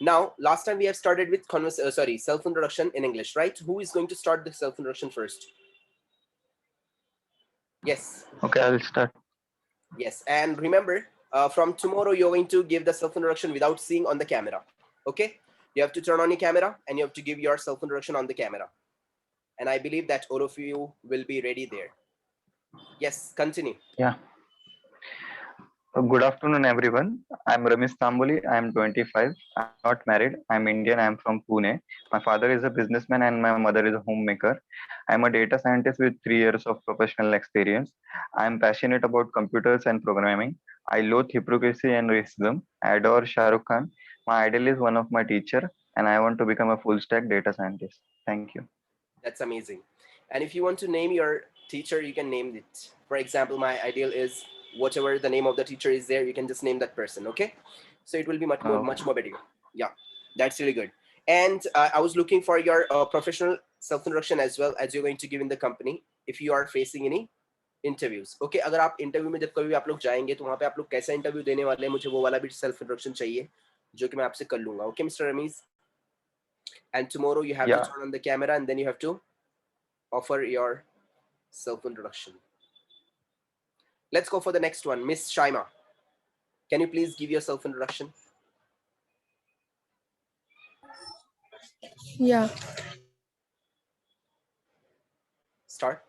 Now, last time we have started with self-introduction in English, right? Who is going to start the self-introduction first? Yes. Okay, I'll start. Yes, and remember, from tomorrow you're going to give the self-introduction without seeing on the camera. Okay? You have to turn on your camera and you have to give your self-introduction on the camera. And I believe that all of you will be ready there. Yes, continue. Yeah. Good afternoon, everyone. I'm Ramesh Tamboli. I'm 25. I'm not married. I'm Indian. I'm from Pune. My father is a businessman and my mother is a homemaker. I'm a data scientist with 3 years of professional experience. I'm passionate about computers and programming. I loathe hypocrisy and racism. I adore Shah Rukh Khan. My idol is one of my teacher, and I want to become a full stack data scientist. Thank you. That's amazing. And if you want to name your teacher, you can name it. For example, my ideal is whatever the name of the teacher is there, you can just name that person. Okay, so it will be much more better. Yeah, that's really good. And I was looking for your professional self introduction as well as you're going to give in the company if you are facing any interviews. Okay, अगर आप interview में जब कभी भी आप लोग जाएंगे तो वहाँ पे आप लोग कैसा इंटरव्यू देने वाले हैं, मुझे वो वाला भी सेल्फ इंट्रोडक्शन चाहिए जो कि मैं आपसे कर लूंगा. Okay, Mr. Ramiz, and tomorrow you have to Yeah. turn on the camera and then you have to offer your self-introduction. Let's go for the next one. Miss Shaima, can you please give your self-introduction? Yeah. Start.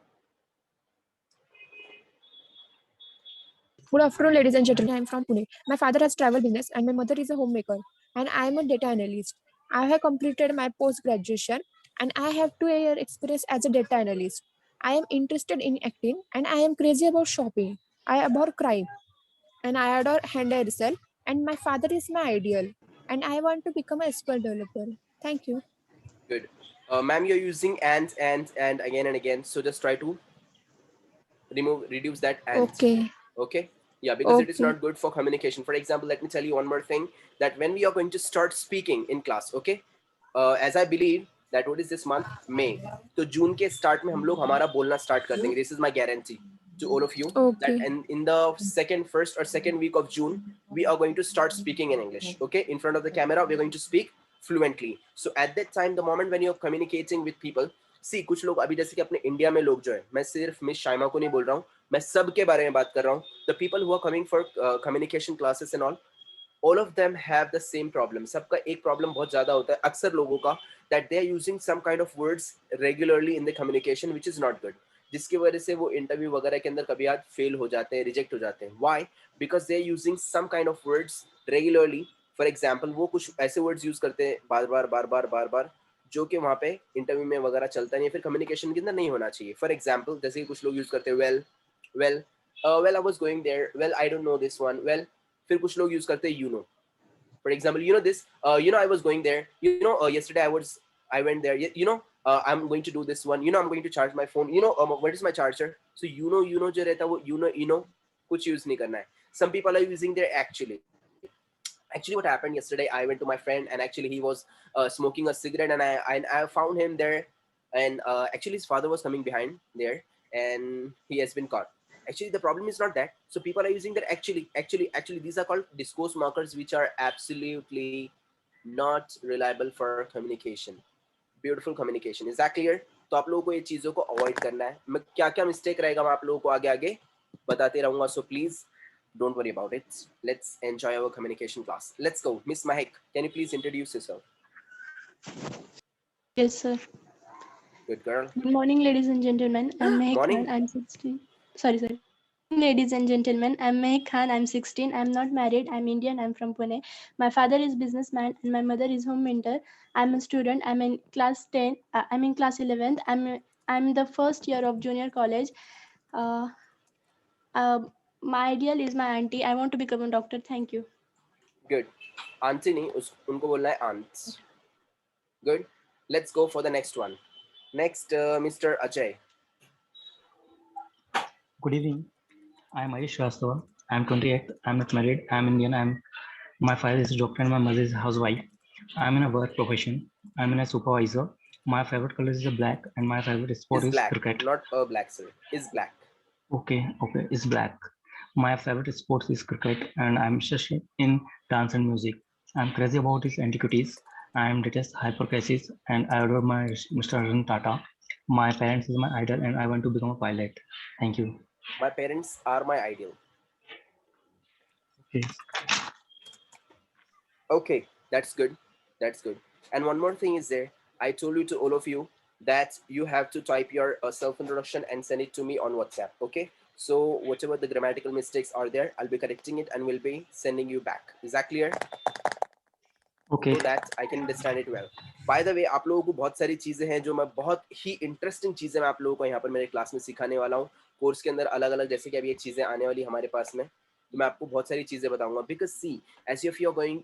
Good afternoon, ladies and gentlemen. I am from Pune. My father has travel business and my mother is a homemaker. And I am a data analyst. I have completed my post graduation and I have 2 year experience as a data analyst. I am interested in acting and I am crazy about shopping. I adore crime and I adore hand herself. And my father is my ideal. And I want to become a SQL developer. Thank you. Good. Ma'am, you're using and again and again. So just try to reduce that and. Okay. Okay. Yeah, because it is Okay. not good for communication. For example, let me tell you one more thing, that when we are going to start speaking in class, okay, as I believe that what is this month, May, तो जून के start में हम लोग हमारा बोलना start कर देंगे. This is my guarantee to all of you that Okay. in the first or second week of June we are going to start speaking in English. Okay, in front of the camera we're going to speak fluently. So at that time, the moment when you're communicating with people, सी कुछ लोग अभी जैसे कि अपने India में लोग जो है, मैं सिर्फ मिस शाइमा को नहीं बोल रहा हूँ, मैं सबके बारे में बात कर रहा हूँ. The people who are coming for communication classes and all of them have the same problem. सबका एक प्रॉब्लम बहुत ज्यादा होता है अक्सर लोगों का, that they are using some kind of words regularly in the communication which is not good, जिसकी वजह से वो इंटरव्यू वगैरह के अंदर कभी आज फेल हो जाते हैं, रिजेक्ट हो जाते हैं. Why? Because they are using some kind of words regularly. For example, वो कुछ ऐसे words use करते हैं बार बार जो कि वहाँ पे इंटरव्यू में वगैरह चलता नहीं है, फिर कम्युनिकेशन के अंदर नहीं होना चाहिए. फॉर एग्जाम्पल, जैसे कि कुछ लोग यूज करते हैं well I was going there, well I don't know this one, well. फिर कुछ लोग यूज करते हैं you know. For example, you know this, you know I was going there, you know yesterday I went there, you know, I'm going to do this one, you know, I'm going to charge my phone, you know, what is my charger. So you know जो रहता है वो you know कुछ use नहीं करना है. Some people are using their actually what happened yesterday, I went to my friend and actually he was smoking a cigarette and I found him there, and actually his father was coming behind there and he has been caught. Actually the problem is not that. So people are using that actually these are called discourse markers which are absolutely not reliable for communication. Beautiful communication. Is that clear? तो आप लोगों को ये चीजों को avoid करना है. मैं क्या क्या मिस्टेक रहेगा मैं आप लोगों को आगे आगे बताते रहूंगा. So please don't worry about it. Let's enjoy our communication class. Let's go. Miss Mahek, can you please introduce yourself? Yes, sir. Good girl. Good morning, ladies and gentlemen. I'm Mehak Morning. Khan. I'm 16. Sorry. Ladies and gentlemen, I'm Mehak Khan. I'm 16. I'm not married. I'm Indian. I'm from Pune. My father is businessman and my mother is homemaker. I'm a student. I'm in class 10. I'm in class 11th. I'm the first year of junior college. Uh, uh, my ideal is my auntie. I want to become a doctor. Thank you. Good. Auntie नहीं, उनको बोलना है aunts. Good. Let's go for the next one. Next, Mr. Ajay. Good evening. I am Ayush Shrivastava. I am 28. I am not married. I am Indian. My father is a doctor and my mother is a housewife. I am in a work profession. I am in a supervisor. My favorite color is black and my favorite sport Is is black, cricket. not a black, sir. Is black. Okay, it's black. My favorite sport is cricket and I'm interested in dance and music. I'm crazy about his antiquities. I am detest hypercases and I adore my Mr. Ratan Tata. My parents is my idol and I want to become a pilot. Thank you. My parents are my ideal. Okay. Okay, that's good. That's good. And one more thing is there. I told you to all of you that you have to type your self introduction and send it to me on WhatsApp. Okay. So whatever the grammatical mistakes are there, I'll be correcting it and will be sending you back. Is that clear? Okay. So that I can understand it well. By the way, आप लोगों को बहुत सारी चीजें हैं जो मैं बहुत ही इंटरेस्टिंग चीजें मैं आप लोगों को यहाँ पर मेरे क्लास में सिखाने वाला हूँ. कोर्स के अंदर अलग अलग जैसे कि अभी एक चीजें आने वाली हमारे पास में, तो मैं आपको बहुत सारी चीजें बताऊंगा. Because see as if you are going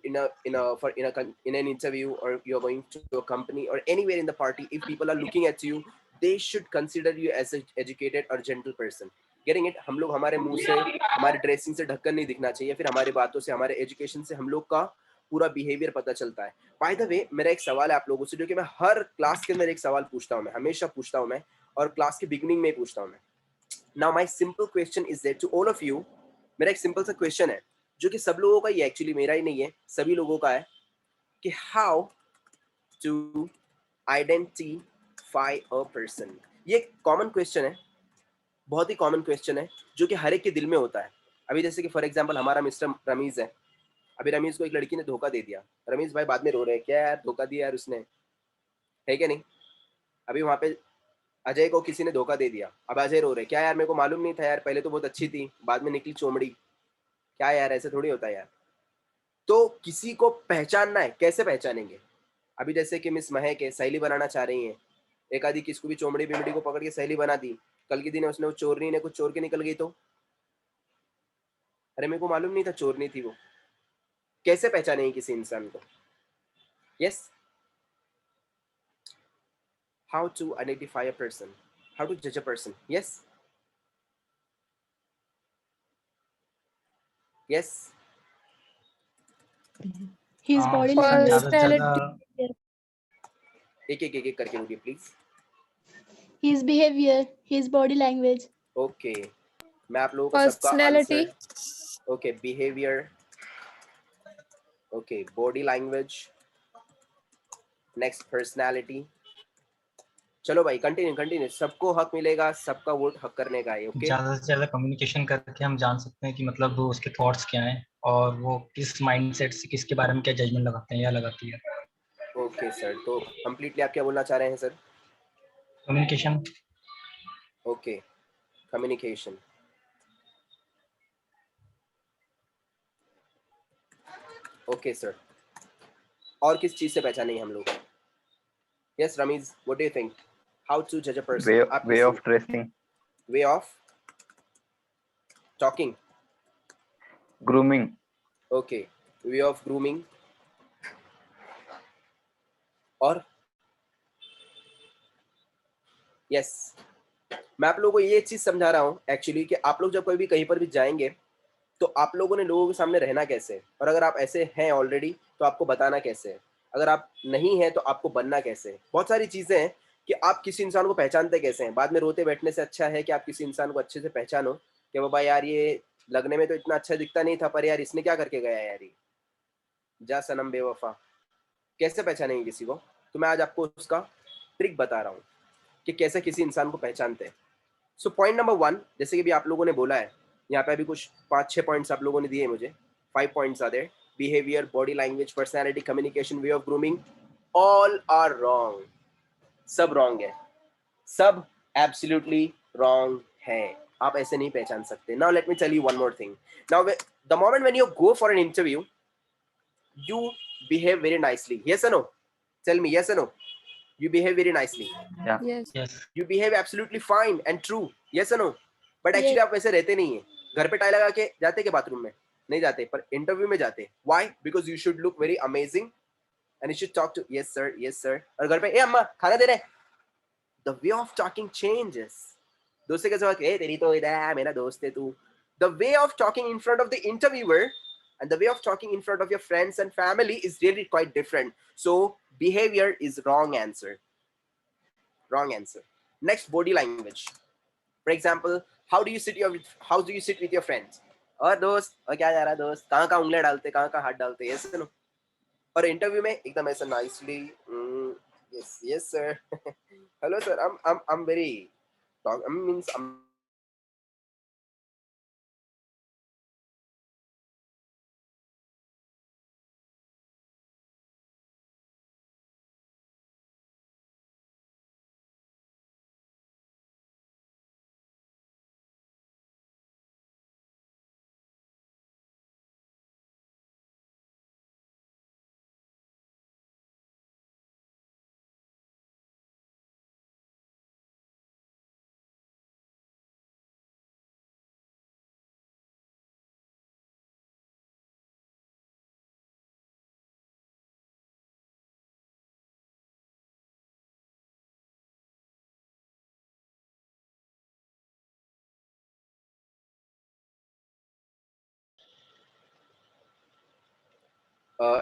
in an interview or you are going to a company or anywhere in the party, if people are looking at you, they should consider you as an educated or gentle person. Getting it? हम लोग हमारे मुंह से हमारे dressing से ढक्कन नहीं दिखना चाहिए, फिर हमारी बातों से हमारे एजुकेशन से हम लोग का पूरा बिहेवियर पता चलता है. बाय द वे, मेरा एक सवाल है आप लोगों से जो कि मैं हर क्लास के अंदर एक सवाल पूछता हूँ, मैं हमेशा पूछता हूँ मैं, और क्लास के बिगिनिंग में पूछता हूँ मैं. Now my simple question is that to all of you, मेरा एक सिंपल सा क्वेश्चन है जो कि सब लोगों का ही, एक्चुअली मेरा ही नहीं है, सभी लोगों का है, कि how to identify a person. ये कॉमन क्वेश्चन है, बहुत ही कॉमन क्वेश्चन है जो कि हर एक के दिल में होता है. अभी जैसे कि फॉर एग्जांपल हमारा मिस्टर रमीज है. अभी रमीज को एक लड़की ने धोखा दे दिया. रमीज भाई बाद में रो रहे हैं, क्या यार धोखा दिया यार उसने, है क्या नहीं. अभी वहां पे अजय को किसी ने धोखा दे दिया, अब अजय रो रहे, क्या यार मेरे को मालूम नहीं था यार, पहले तो बहुत अच्छी थी, बाद में निकली चोमड़ी. क्या यार, ऐसे थोड़ी होता है यार. तो किसी को पहचानना है, कैसे पहचानेंगे. अभी जैसे कि मिस महक है, सहेली बनाना चाह रही हैं, एक आदि किसको भी चोमड़ी बिमड़ी को पकड़ के सहेली बना दी, कल के दिन उसने वो चोरनी ने कुछ चोर के निकल गई तो, अरे मेरे को मालूम नहीं था चोरनी थी वो. कैसे पहचानेंगे किसी इंसान को. Yes, how to identify a person, how to judge a person. Yes, yes. His body ज़्यादा language. से ज़्यादा एक एक एक एक करके बोलिए please. His behavior. His body language. Okay, मैं आप लोगों को सबका Personality. Answer. Okay, behaviour. Okay, body language. Next personality. चलो भाई, कंटिन्यू कंटिन्यू, सबको हक मिलेगा, सबका वोट हक करने का है. ओके, ज़्यादा से ज़्यादा कम्युनिकेशन करके हम जान सकते हैं कि मतलब वो उसके थॉट्स क्या हैं और वो किस माइंडसेट से किसके बारे में क्या जजमेंट लगाते हैं या लगाती है. Okay sir. तो कंप्लीटली आप क्या बोलना चाह रहे हैं sir. Communication. Okay, communication. Okay sir. और किस चीज से पहचानेंगे हम लोग. Yes Ramiz, what do you think, how to जज a person. Way of dressing, way of talking. grooming, Okay, way of grooming. और यस, मैं आप लोगों को ये चीज समझा रहा हूँ एक्चुअली कि आप लोग जब कोई भी कहीं पर भी जाएंगे तो आप लोगों ने लोगों के सामने रहना कैसे है, और अगर आप ऐसे हैं ऑलरेडी तो आपको बताना कैसे है, अगर आप नहीं है तो आपको बनना कैसे है. बहुत सारी चीजें हैं कि आप किसी इंसान को पहचानते कैसे हैं. बाद में रोते बैठने से अच्छा है कि आप किसी इंसान को अच्छे से पहचानो कि बाबा यार ये लगने में तो इतना अच्छा दिखता नहीं था, पर यार इसने क्या करके गया यार, ये जा सनम बेवफा. कैसे पहचानेंगे किसी को, तो मैं आज आपको उसका ट्रिक बता रहा हूँ कि कैसे किसी इंसान को पहचानते हैं. सो पॉइंट नंबर 1, जैसे कि भी आप लोगों ने बोला है, यहाँ पे अभी कुछ 5-6 पॉइंट्स आप लोगों ने दिए मुझे. 5 points are there. Behaviour, body language, personality, communication, way of grooming. All are wrong. सब रॉन्ग है, सब एब्सोल्युटली रॉन्ग है. आप ऐसे नहीं पहचान सकते. Now let me tell you one more thing. Now the moment when you go for an interview, you behave very nicely. Yes or no? Tell me yes or no. You behave very nicely. yeah, Yes. Yes. You behave absolutely fine and true. Yes or no? But actually Yes. आप वैसे रहते नहीं है. घर पे tie लगा के जाते के बाथरूम में नहीं जाते, पर इंटरव्यू में जाते. Why? Because you should look very amazing and you should talk to yes sir, yes sir. और घर पे ए अम्मा खाना दे रहे. The way of talking changes. दोस्त से कैसे बात, ए तेरी तो इधर है, मेरा दोस्त है तू. The way of talking in front of the interviewer and the way of talking in front of your friends and family is really quite different. So behavior is wrong answer. Wrong answer. Next, body language. For example, how do you sit with your friends? और दोस्त, और क्या जा रहा है दोस्त, कहाँ कहाँ उंगलियां डालते, कहाँ कहाँ हाथ डालते, yes or no? और इंटरव्यू में एकदम ऐसा nicely, yes yes sir, hello sir, I'm very talk, means I'm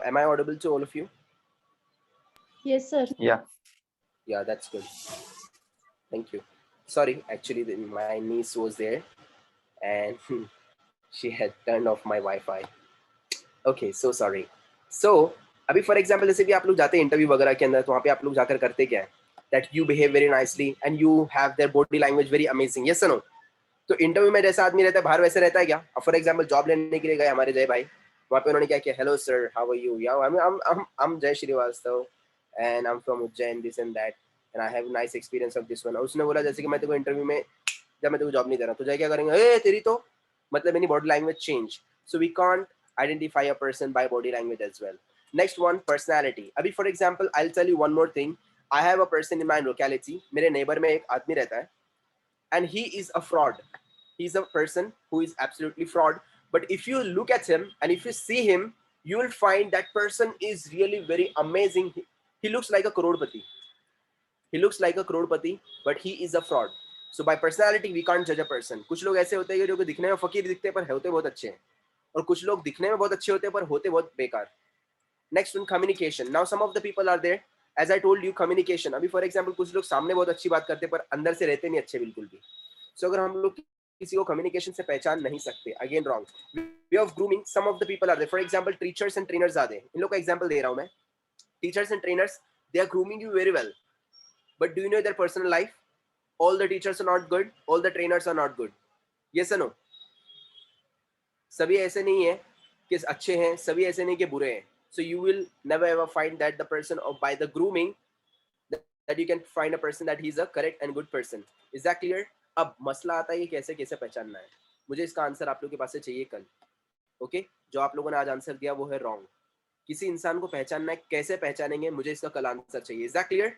am I audible to all of you? Yes, sir. Yeah. Yeah, that's good. Thank you. Sorry, actually my niece was there and she had turned off my Wi-Fi. Okay, so sorry. So अभी for example जैसे भी आप लोग जाते हैं interview वगैरह के अंदर, तो वहाँ पे आप लोग जाकर करते क्या है, that you behave very nicely and you have there body language very amazing, yes no? तो इंटरव्यू में जैसा आदमी रहता है बाहर वैसे रहता है क्या? अब फॉर एग्जाम्पल जॉब लेने के लिए गए हमारे जय भाई, वहाँ पे उन्होंने क्या किया, hello sir how are you, या I am Jai Shrivastava and I am from Ujjain this and that and I have nice experience of this one. उसने बोला जैसे कि मैं तेरे को इंटरव्यू में, जब मैं तेरे को जॉब नहीं दे रहा तो जय क्या करेंगे, ए तेरी तो मतलब any body language change. So we can't identify a person by body language as well. Next one, personality. अभी for example, I'll tell you one more thing. I have a person in my locality. मेरे neighbor में एक आदमी रहता है, and he is a fraud. He's a person who is absolutely fraud. But if you look at him and if you see him, you will find that person is really very amazing. He looks like a crorepati. He looks like a crorepati, but he is a fraud. So by personality, we can't judge a person. कुछ लोग ऐसे होते हैं जो दिखने में फकीर दिखते हैं पर होते बहुत अच्छे हैं, और कुछ लोग दिखने में बहुत अच्छे होते हैं पर होते बहुत बेकार। Next one, communication. Now some of the people are there, as I told you, communication. अभी फॉर एग्जांपल कुछ लोग सामने बहुत अच्छी बात करते हैं पर अंदर से रहते नहीं अच्छे बिल्कुल भी। सो अगर हम लोग किसी को कम्युनिकेशन से पहचान नहीं सकते, again wrong. Way of grooming, some of the people are there, for example teachers and trainers are there. इन लोग का एग्जांपल दे रहा हूं मैं। Teachers and trainers, they are grooming you very well, but do you know their personal life? All the teachers are not good, all the trainers are not good, yes और no? सभी ऐसे नहीं है कि अच्छे हैं, सभी ऐसे नहीं कि बुरे हैं। So you will never ever find that the person, or by the grooming, that you can find a person that he's a correct and good person. Is that clear? अब मसला आता है ये कैसे कैसे पहचानना है। मुझे इसका आंसर आप लोगों के पास से चाहिए कल। ओके, जो आप लोगों ने आज आंसर दिया वो है रॉन्ग। किसी इंसान को पहचानना है, कैसे पहचानेंगे, मुझे इसका कल आंसर चाहिए। Is that clear?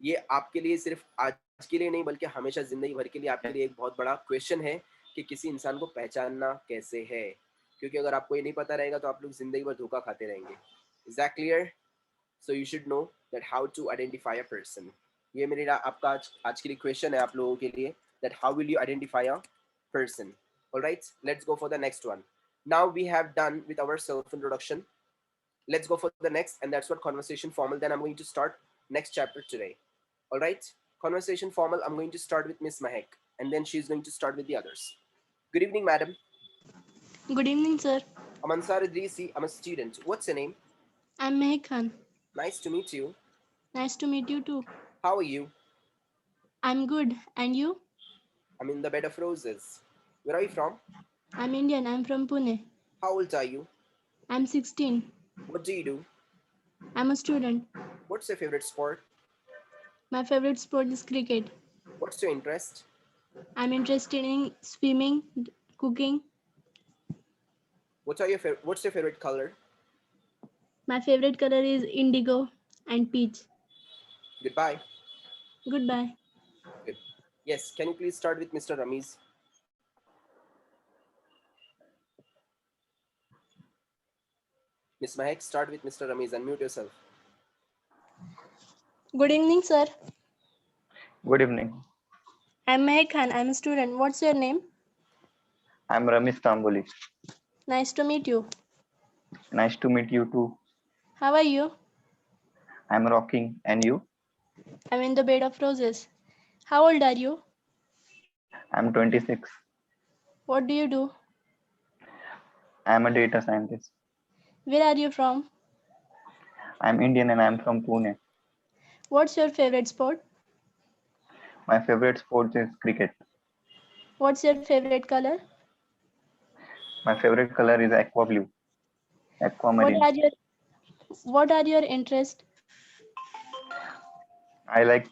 ये आपके लिए सिर्फ आज के लिए नहीं बल्कि हमेशा जिंदगी भर के लिए आपके लिए एक बहुत बड़ा क्वेश्चन है कि किसी इंसान को पहचानना कैसे है, क्योंकि अगर आपको ये नहीं पता रहेगा तो आप लोग जिंदगी भर धोखा खाते रहेंगे। Is that clear? So you should know that how to identify a person. ये मेरा आपका आज के लिए क्वेश्चन है आप लोगों के लिए, that how will you identify a person. All right, let's go for the next one. Now we have done with our self introduction. Let's go for the next, and that's what conversation formal. Then I'm going to start next chapter today. All right, conversation formal. I'm going to start with Miss Mahek, and then she's going to start with the others. Good evening, madam. Good evening, sir. I'm Ansar Idrisi. I'm a student. What's your name? I'm Mehak Khan. Nice to meet you. Nice to meet you too. How are you? I'm good. And you? I'm in the bed of roses. Where are you from? I'm Indian. I'm from Pune. How old are you? I'm 16. What do you do? I'm a student. What's your favorite sport? My favorite sport is cricket. What's your interest? I'm interested in swimming, cooking. What's your favorite color? My favorite color is indigo and peach. Goodbye. Goodbye. Good. Yes, can you please start with Mr. Ramiz? Miss Mahek, start with Mr. Ramiz. Unmute yourself. Good evening, sir. Good evening. I'm Mehak Khan. I'm a student. What's your name? I'm Ramesh Tamboli. Nice to meet you. Nice to meet you too. How are you? I'm rocking. And you? I'm in the bed of roses. How old are you? I'm 26. What do you do? I'm a data scientist. Where are you from? I'm Indian and I'm from Pune. What's your favorite sport? My favorite sport is cricket. What's your favorite color? My favorite color is aqua blue, What aquamarine. are your What are your interests? I like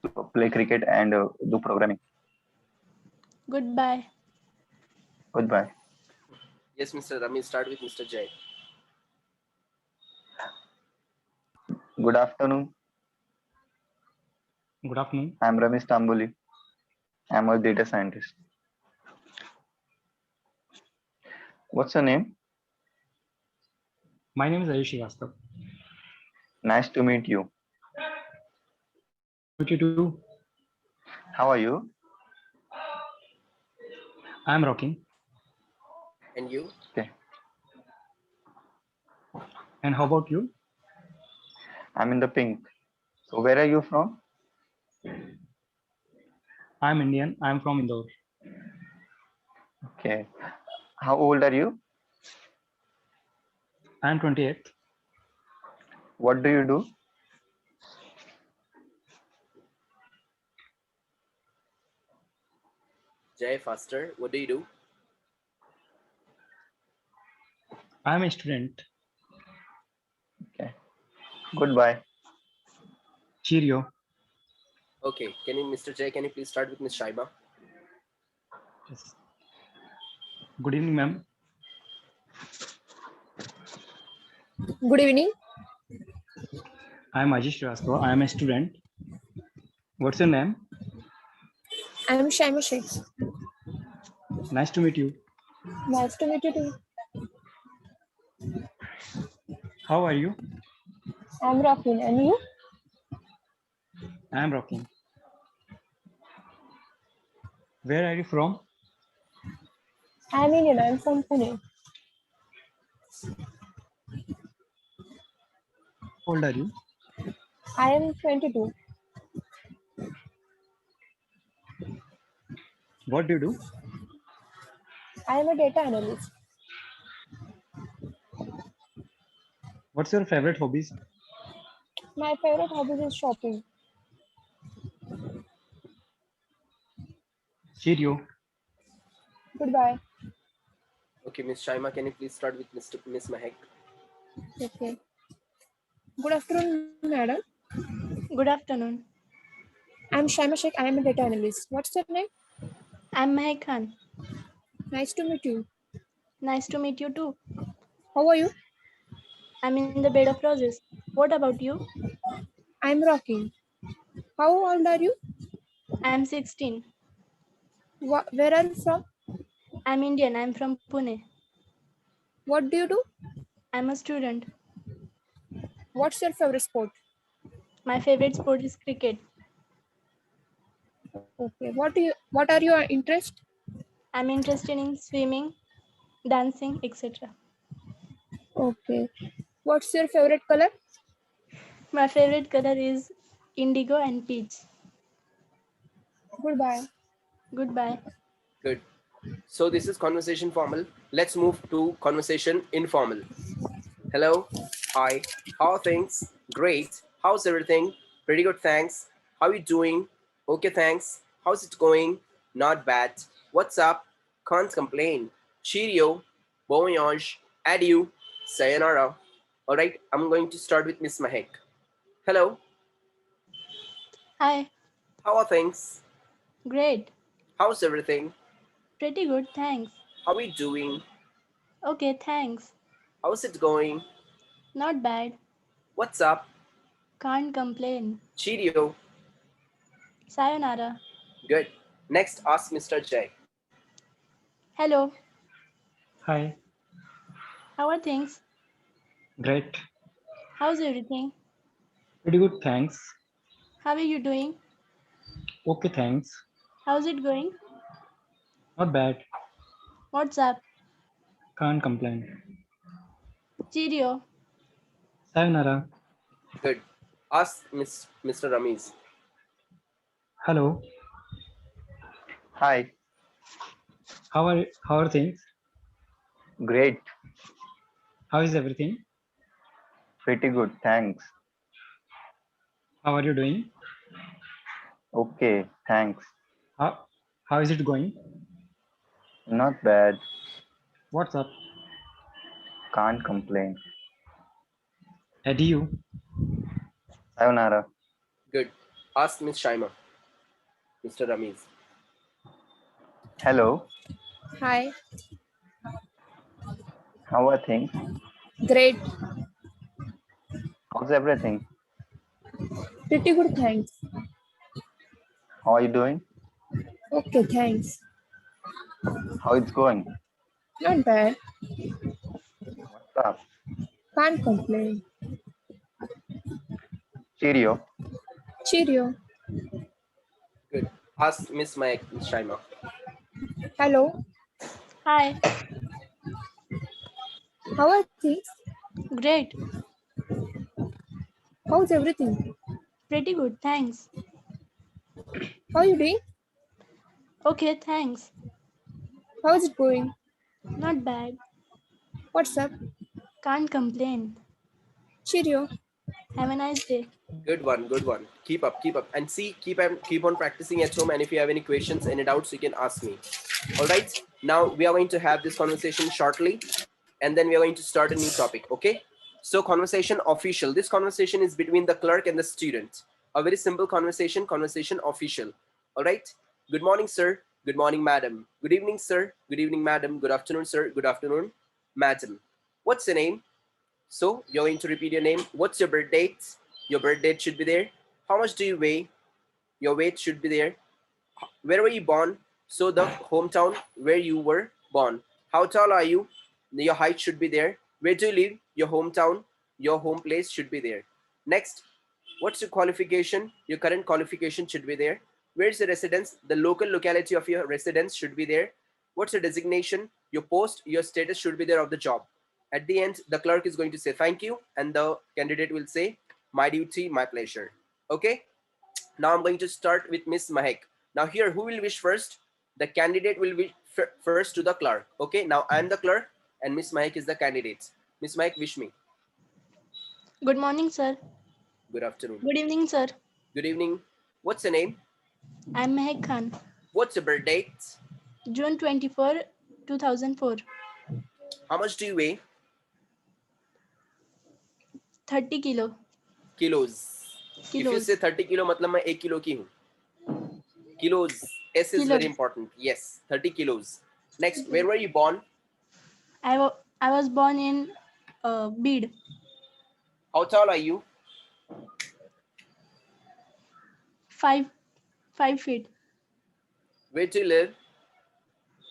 to play cricket and do programming. Goodbye. Goodbye. Yes, Mr. Rami, start with Mr. Jay. Good afternoon. Good afternoon. I'm Ramesh Tamboli. I'm a data scientist. What's your name? My name is Ayush Srivastav. Nice to meet you. 22. How are you? I'm rocking. And you? Okay. And how about you? I'm in the pink. So where are you from? I'm Indian. I'm from Indore. Okay. How old are you? I'm 28. What do you do? Jay, faster. What do you do? I'm a student. Okay. Goodbye. Cheerio. Okay. Mr. Jay, can you please start with Miss Shaima? Yes. Good evening, ma'am. Good evening. I'm Ajish Srivastav. I'm a student. What's your name? I am Shaima Sheikh. Nice to meet you. Nice to meet you too. How are you? I'm Rockin. And you? I'm rocking. Where are you from? I'm Indian. I'm from Pune. How old are you? I am 22. What do you do? I am a data analyst. What's your favorite hobbies? My favorite hobby is shopping. Cheerio. Goodbye. Okay, Miss Shaima, can you please start with Miss Mahek? Okay. Good afternoon, madam. Good afternoon. I'm Shaima Sheikh. I am a data analyst. What's your name? I'm Mehak Khan. Nice to meet you. Nice to meet you too. How are you? I'm in the bed of roses. What about you? I'm Rocking. How old are you? I'm 16. Where are you from? I'm Indian. I'm from Pune. What do you do? I'm a student. What's your favorite sport? My favorite sport is cricket. Okay. What are your interests? I'm interested in swimming, dancing, etc. Okay. What's your favorite color? My favorite color is indigo and peach. Goodbye. Goodbye. Good. So this is conversation formal. Let's move to conversation informal. Hello. Hi. How are things? Great. How's everything? Pretty good, thanks. How you doing? Okay, thanks. How's it going? Not bad. What's up? Can't complain. Cheerio. Bon voyage. Adieu. Sayonara. All right, I'm going to start with Miss Mahek. Hello. Hi. How are things? Great. How's everything? Pretty good, thanks. How are you doing? Okay, thanks. How's it going? Not bad. What's up? Can't complain. Cheerio. Sayonara. Good. Next, ask Mr. Jay. Hello. Hi. How are things? Great. How's everything? Pretty good, thanks. How are you doing? Okay, thanks. How's it going? Not bad. What's up? Can't complain. Cheerio. Sayonara. Good. Ask Mr. Ramiz. Hello. Hi. How are things? Great. How is everything? Pretty good, thanks. How are you doing? Okay, thanks. How is it going? Not bad. What's up? Can't complain. Adieu. Sayonara. Good. Ask Miss Shaima. Mr. Ramiz. Hello, Hi. how are things? Great. How's everything? Pretty good, thanks. How are you doing? Okay, thanks. How it's going? Not bad. What's up? Can't complain. Cheerio. Cheerio. Good. Ask Miss Shaima. Hello. Hi. How are things? Great. How's everything? Pretty good. Thanks. How are you doing? Okay, thanks. How is it going? Not bad. What's up? Can't complain. Cheerio. Have a nice day. Good one, good one. Keep up, keep up. And see, keep on practicing at home. And if you have any questions, any doubts, you can ask me. All right. Now we are going to have this conversation shortly, and then we are going to start a new topic. Okay. So conversation official. This conversation is between the clerk and the student. A very simple conversation. Conversation official. All right. Good morning, sir. Good morning, madam. Good evening, sir. Good evening, madam. Good afternoon, sir. Good afternoon, madam. What's your name? So you're going to repeat your name. What's your birth date? Your birth date should be there. How much do you weigh? Your weight should be there. Where were you born? So the hometown where you were born. How tall are you? Your height should be there. Where do you live? Your hometown, your home place should be there. Next, what's your qualification? Your current qualification should be there. Where's your residence? The local locality of your residence should be there. What's your designation? Your post, your status should be there of the job. At the end, the clerk is going to say thank you, and the candidate will say, my duty, my pleasure. Okay. Now I'm going to start with Miss Mahek. Now here, who will wish first? The candidate will wish first to the clerk. Okay. Now I'm the clerk, and Miss Mahek is the candidate. Miss Mahek, wish me. Good morning, sir. Good afternoon. Good evening, sir. Good evening. What's your name? I'm Mehak Khan. What's your birth date? June 24, 2004. How much do you weigh? 30 kilo. Kilos. If you Kilos. say 30 kilo, मतलब मैं 1 kilo की हूँ. Kilos. S is Kilos. very important. Yes, 30 kilos. Next, where were you born? I was born in Bid. How tall are you? 5 feet. Where do you live?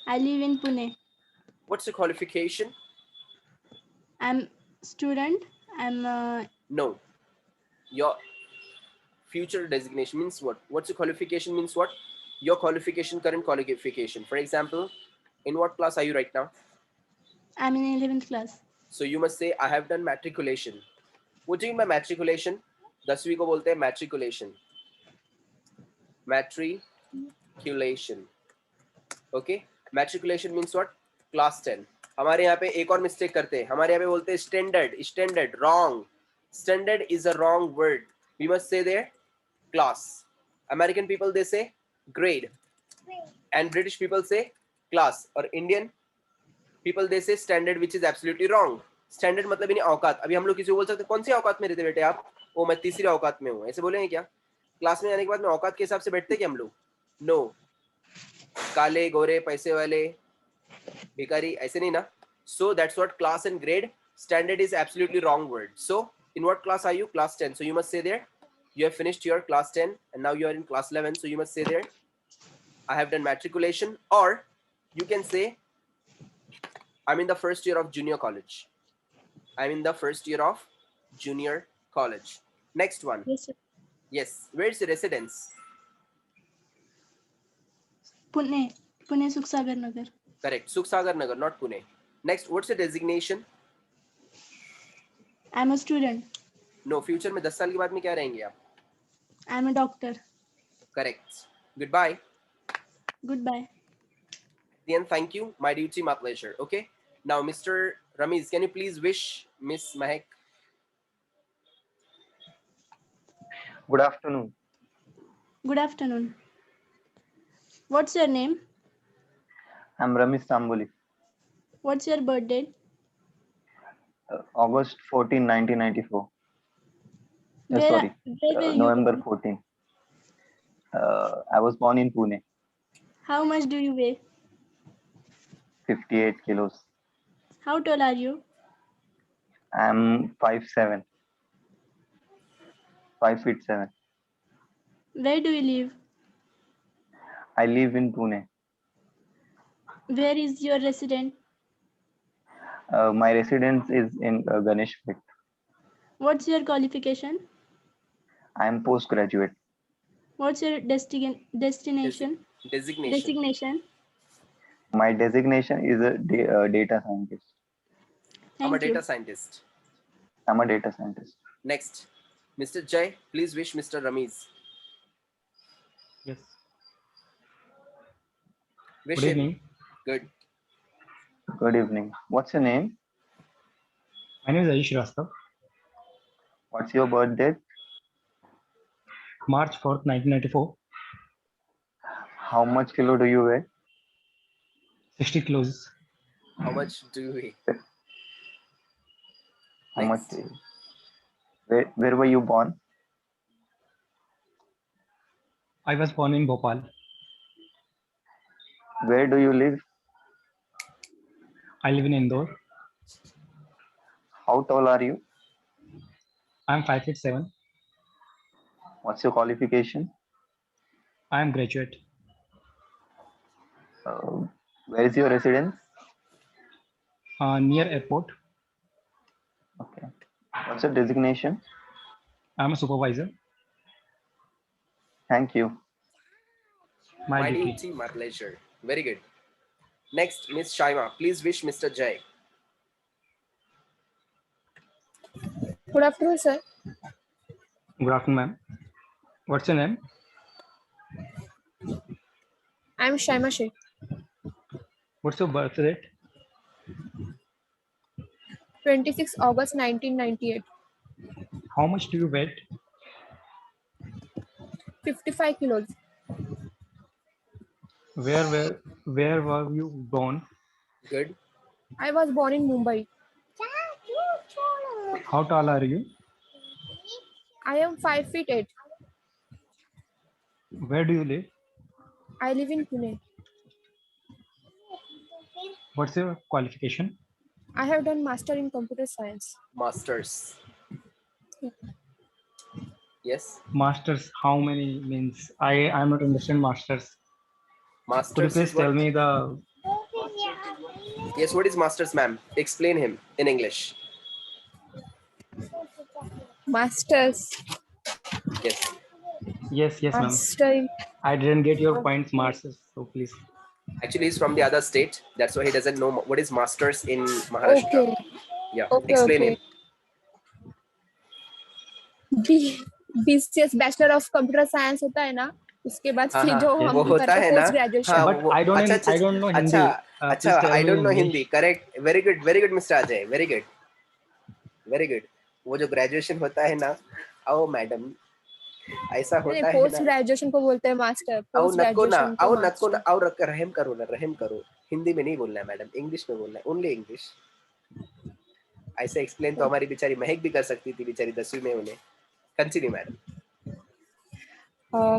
I live in Pune. What's your qualification? I'm student. I'm No. Your future designation means what? What's your qualification means what? Your qualification, current qualification. For example, in what class are you right now? I'm in 11th class. So you must say, I have done matriculation. What do you mean by matriculation? 10वीं को बोलते हैं matriculation. Matriculation. Okay? Matriculation means what? Class 10. हमारे यहाँ पे एक और mistake करते हैं. हमारे यहाँ पे बोलते हैं standard. Wrong. Standard is a wrong word. We must say there class. American people, they say grade. And British people say class. Or Indian people, they say standard, which is absolutely wrong. Standard मतलब इन्हें औकात. अभी हम लोग किसी को बोल सकते हैं कौन सी औकात में रहते बेटे आप? ओ मैं तीसरी औकात में हूँ. ऐसे बोलेंगे क्या? क्लास में जाने के बाद में औकात के हिसाब से बैठते क्या हम लोग? No. काले गोरे पैसे वाले भिखारी ऐसे नहीं ना. So that's what class and grade. Standard is absolutely wrong word. So in what class are you? Class 10. So you must say there you have finished your class 10 and now you are in class 11. So you must say there I have done matriculation, or you can say I'm in the first year of junior college. I'm in the first year of junior college. Next one. Yes, sir. Yes. Where's the residence? Pune Suksagar Nagar. Correct. Sukhsagar Nagar, not Pune. Next, what's the designation? I'm a student. No, future में 10 साल के बाद में क्या रहेंगे आप? I'm a doctor. Correct. Goodbye. Goodbye. Then thank you. My duty, my pleasure. Okay. Now, Mr. Ramiz, can you please wish Miss Mahek? Good afternoon. Good afternoon. What's your name? I'm Ramesh Tamboli. What's your birth date? August 14, 1994. Where, Sorry, where were you November born? 14. I was born in Pune, How much do you weigh? 58 kilos. How tall are you? I'm 5'7", 5'7". Where do you live? I live in Pune. Where is your resident? My residence is in Ganeshpet. What's your qualification? I am postgraduate. What's your destination? Designation. Designation? My designation is a data scientist. I'm a Thank data you. scientist. I'm a data scientist. Next, Mr. Jay, please wish Mr. Ramesh. Yes. Wish Good him. evening. Good. Good evening. What's your name? My name is Ayush Shrivastava. What's your birth date? March 4th, 1994. How much kilo do you weigh? 60 kilos. How much do you weigh? How much? Next. Where were you born? I was born in Bhopal. Where do you live? I live in Indore. How tall are you? I'm 5'7". What's your qualification? I am graduate. Where is your residence? Near airport. Okay. What's your designation? I'm a supervisor. Thank you. My My duty. duty, my pleasure. Very good. Next, Miss Shaima, please wish Mr. Jay. Good afternoon, sir. Good afternoon, ma'am. What's your name? I'm Shaima Sheikh. What's your birth date? 26 August 1998. How much do you weigh? 55 kilos. Where were you born? Good. I was born in Mumbai. How tall are you? I am 5'8". Where do you live? I live in Pune. What's your qualification? I have done master in computer science. Masters. Yes. Masters, how many means? I'm not understand masters. Could you Masters please is what? tell me the Yes, what is masters, ma'am? Explain him in English. Masters. Yes. yes, ma'am. Master in I didn't get your points, masters. So please. Actually, he's from the other state. That's why he doesn't know what is masters in Maharashtra. Okay. Yeah. Okay, Explain okay. him. BCS bachelor of computer science होता है ना, उसके बाद हाँ फिर हाँ जो yes, हम वो होता करते है हैं ना. पोस्ट हाँ ग्रेजुएशन. But वो I don't अच्छा I don't know Hindi. अच्छा Please tell I me don't know English. Hindi. Correct. Very good Mr. Ajay. Very good. Very good. वो जो ग्रेजुएशन होता है ना, आओ मैडम, ऐसा होता है पोस्ट ना. ग्रेजुएशन को बोलते हैं मास्टर. आओ पोस्ट नको ना, ग्रेजुएशन आओ को नको ना, मास्टर. आओ रहम करो ना, रहम करो. हिंदी में नहीं बोलना है मैडम, इंग्लिश में बोलना है. Only English. ऐसे एक्सप्लेन तो हमारी बेचारी महक भी कर सकती थी, बेचारी 10वीं में उन्हें. Continue madam.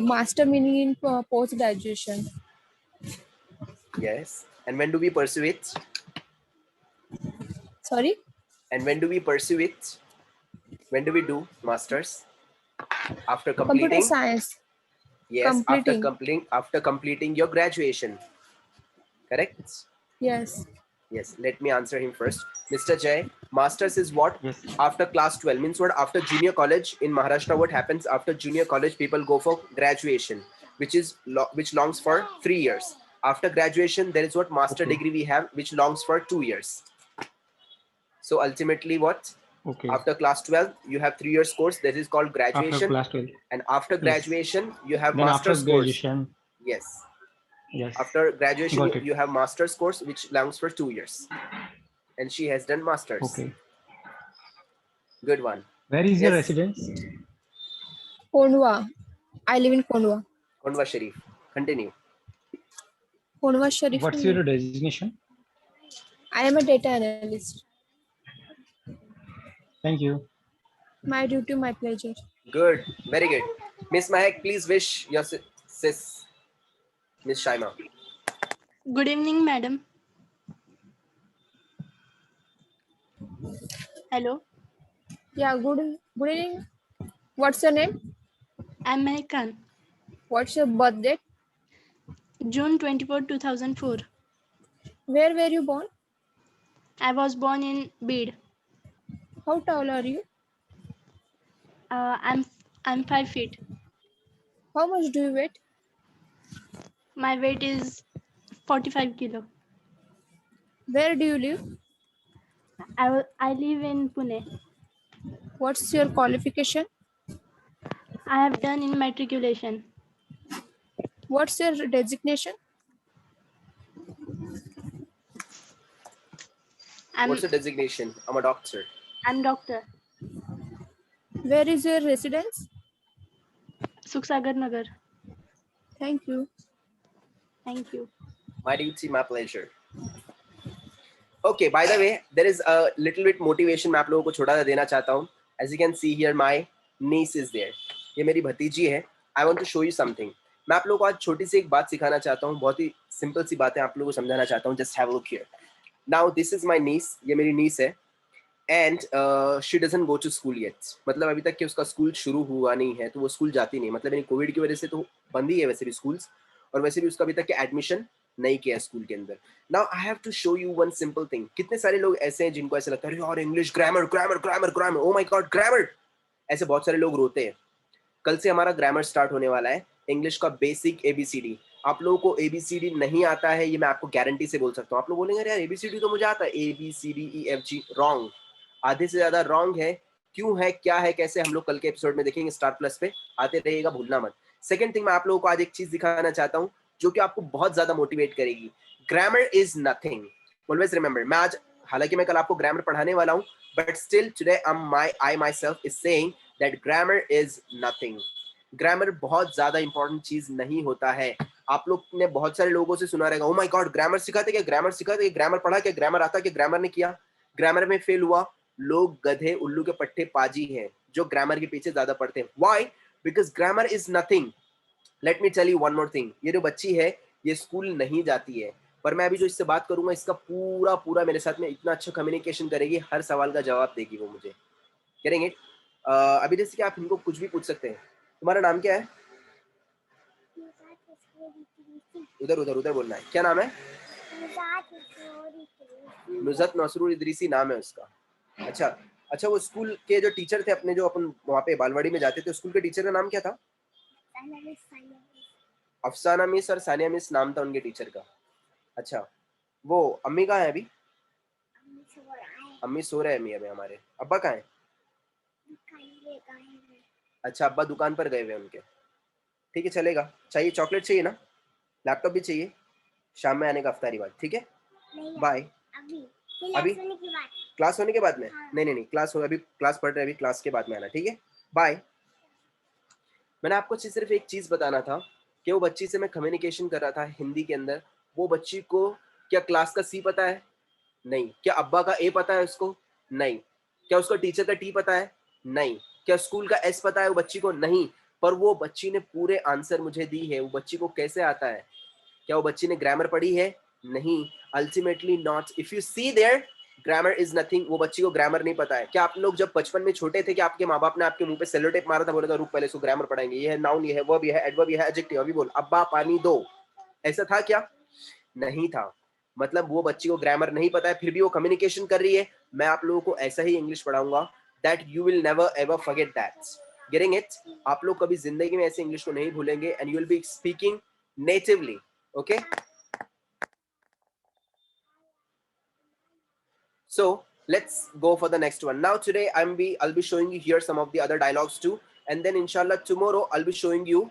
Master meaning in post graduation. Yes. And when do we pursue it? Sorry. And when do we pursue it? When do we do masters? After Computer completing? science. Yes, Completing. after completing your graduation. Correct? Yes. Yes. Let me answer him first. Mr. Jay, masters is what? Yes. After class 12 means what? After junior college in Maharashtra, what happens after junior college? People go for graduation, which longs for 3 years. After graduation, there is what master Okay. degree we have, which longs for 2 years. So ultimately, what? Okay. After class 12, you have 3 years course that is called After graduation. class 12. And after graduation, you have Then after master's course. graduation. Yes. Yes. After graduation, Got it. you have master's course, which longs for 2 years. And she has done master's. Okay. Good one. Where is your Yes. residence? Kondwa. I live in Kondwa. Kondwa Sharif. Continue. Kondwa Sharif. What's your designation? I am a data analyst. Thank you. My duty, my pleasure. Good. Very good. Miss Mahek, please wish your sis, Miss Shaima. Good evening, madam. Hello, Yeah, good evening. What's your name? I'm Mehak Khan. What's your birth date? June 24, 2004. Where were you born? I was born in Bid. How tall are you? I'm 5 feet. How much do you weigh? My weight is 45 kilo. Where do you live? I live in Pune. What's your qualification? I have done in matriculation. What's your designation? What's your designation? I'm a doctor. I'm doctor. Where is your residence? Suksagar Nagar. Thank you. Thank you. My duty, my pleasure. Okay, by the way, there is a little bit motivation मैं आप लोगों को छोटा सा देना चाहता हूँ. As you can see here, my niece is there. ये मेरी भतीजी है. I want to show you something. मैं आप लोगों को आज छोटी सी एक बात सिखाना चाहता हूँ. बहुत ही सिंपल सी बातें आप लोगों को समझाना चाहता हूँ. Just have a look here. Now this is my niece. ये मेरी niece है. And she doesn't go to school yet. मतलब अभी तक कि उसका स्कूल शुरू हुआ नहीं है, तो वो स्कूल जाती नहीं. मतलब कोविड की वजह से तो बंद ही है वैसे भी स्कूल्स, और वैसे भी उसका अभी तक एडमिशन नहीं किया स्कूल के अंदर. Now I have to show you one simple thing. कितने सारे लोग ऐसे हैं जिनको ऐसा लगता है यार English grammar grammar grammar grammar, oh my God grammar. ऐसे बहुत सारे लोग रोते हैं. कल से हमारा ग्रामर स्टार्ट होने वाला है, इंग्लिश का बेसिक एबीसीडी. आप लोगों को एबीसीडी नहीं आता है, ये मैं आपको गारंटी से बोल सकता हूँ. आप लोग बोलेंगे यार एबीसीडी तो मुझे आता है, ABCDEFG. रॉन्ग. आधे से ज्यादा रॉन्ग है. क्यों है, क्या है, कैसे, हम लोग कल के एपिसोड में देखेंगे. स्टार प्लस पे आते रहेगा, भूलना मत. सेकंड थिंग, मैं आप लोगों को आज एक चीज दिखाना चाहता हूँ जो कि आपको बहुत ज्यादा मोटिवेट करेगी. Grammar is nothing. Always remember. मैं आज, हालांकि मैं कल आपको ग्रामर पढ़ाने वाला हूँ, but still today I my self is saying that grammar is nothing. Grammar बहुत ज्यादा इंपॉर्टेंट चीज नहीं होता है. आप लोग ने बहुत सारे लोगों से सुना रहेगा, ओ माय गॉड ग्रामर सिखाते क्या, ग्रामर सिखाते, ग्रामर पढ़ा क्या, ग्रामर आता क्या, ग्रामर ने किया, ग्रामर में फेल हुआ. लोग गधे, उल्लू के पट्टे पाजी हैं जो ग्रामर के पीछे ज्यादा पढ़ते हैं. Why? Because grammar is nothing. Let me tell you one more thing. ये जो बच्ची है ये स्कूल नहीं जाती है, पर मैं अभी जो इससे बात करूंगा इसका पूरा पूरा मेरे साथ में इतना अच्छा कम्युनिकेशन करेगी, हर सवाल का जवाब देगी वो मुझे. करेंगे. अभी जैसे कि आप इनको कुछ भी पूछ सकते हैं. तुम्हारा नाम क्या है? उधर उधर उधर बोलना है. क्या नाम है? नुज़त नसरुल इदरीसी नाम है उसका. अच्छा अच्छा. वो स्कूल के जो टीचर थे अपने, जो अपन वहाँ पे बालवाड़ी में जाते थे, स्कूल के टीचर का नाम क्या था? अफसाना मिस और सानिया मिस नाम था उनके टीचर का. अच्छा. वो अम्मी कहाँ है अभी? अम्मी सो रहे हैं. अम्मी अभी हमारे. अब्बा कहाँ है? अच्छा, अब्बा दुकान पर गए हुए उनके. ठीक है, चलेगा. चाहिए चॉकलेट चाहिए ना? लैपटॉप भी चाहिए? शाम में आने का अफ्तारी बाद. ठीक है, बाय. अभी क्लास होने के बाद में? नहीं नहीं नहीं, क्लास हो, अभी क्लास पढ़ रहे, अभी क्लास के बाद में आना. ठीक है, बाय. मैंने आपको सिर्फ एक चीज बताना था कि वो बच्ची से मैं कम्युनिकेशन कर रहा था हिंदी के अंदर. वो बच्ची को क्या क्लास का C पता है? नहीं. क्या अब्बा का A पता है उसको? नहीं. क्या उसका टीचर का T पता है? नहीं. क्या स्कूल का S पता है वो बच्ची को? नहीं. पर वो बच्ची ने पूरे आंसर मुझे दी है. वो बच्ची को कैसे आता है? क्या वो बच्ची ने ग्रामर पढ़ी है? नहीं. Ultimately not. If you see there, grammar is nothing. वो बच्ची को ग्रामर नहीं पता है. क्या आप लोग जब बचपन में छोटे थे कि आपके माँ बाप ने आपके मुंह पे सेलो टेप मारा था, बोला था रुक पहले इसको ग्रामर पढ़ाएंगे, ये है नाउन, ये है वर्ब, ये है एडवर्ब, ये है एडजेक्टिव, अभी बोल अब्बा पानी दो. ऐसा था क्या? नहीं था. मतलब वो बच्ची को ग्रामर नहीं पता है, फिर भी वो कम्युनिकेशन कर रही है. मैं आप लोगों को ऐसा ही इंग्लिश पढ़ाऊंगा that you will never ever forget that. Getting it? आप लोग कभी जिंदगी में ऐसे इंग्लिश को नहीं भूलेंगे and you will be speaking natively. Okay, so let's go for the next one. Now today I'll be showing you here some of the other dialogues too, and then inshallah tomorrow I'll be showing you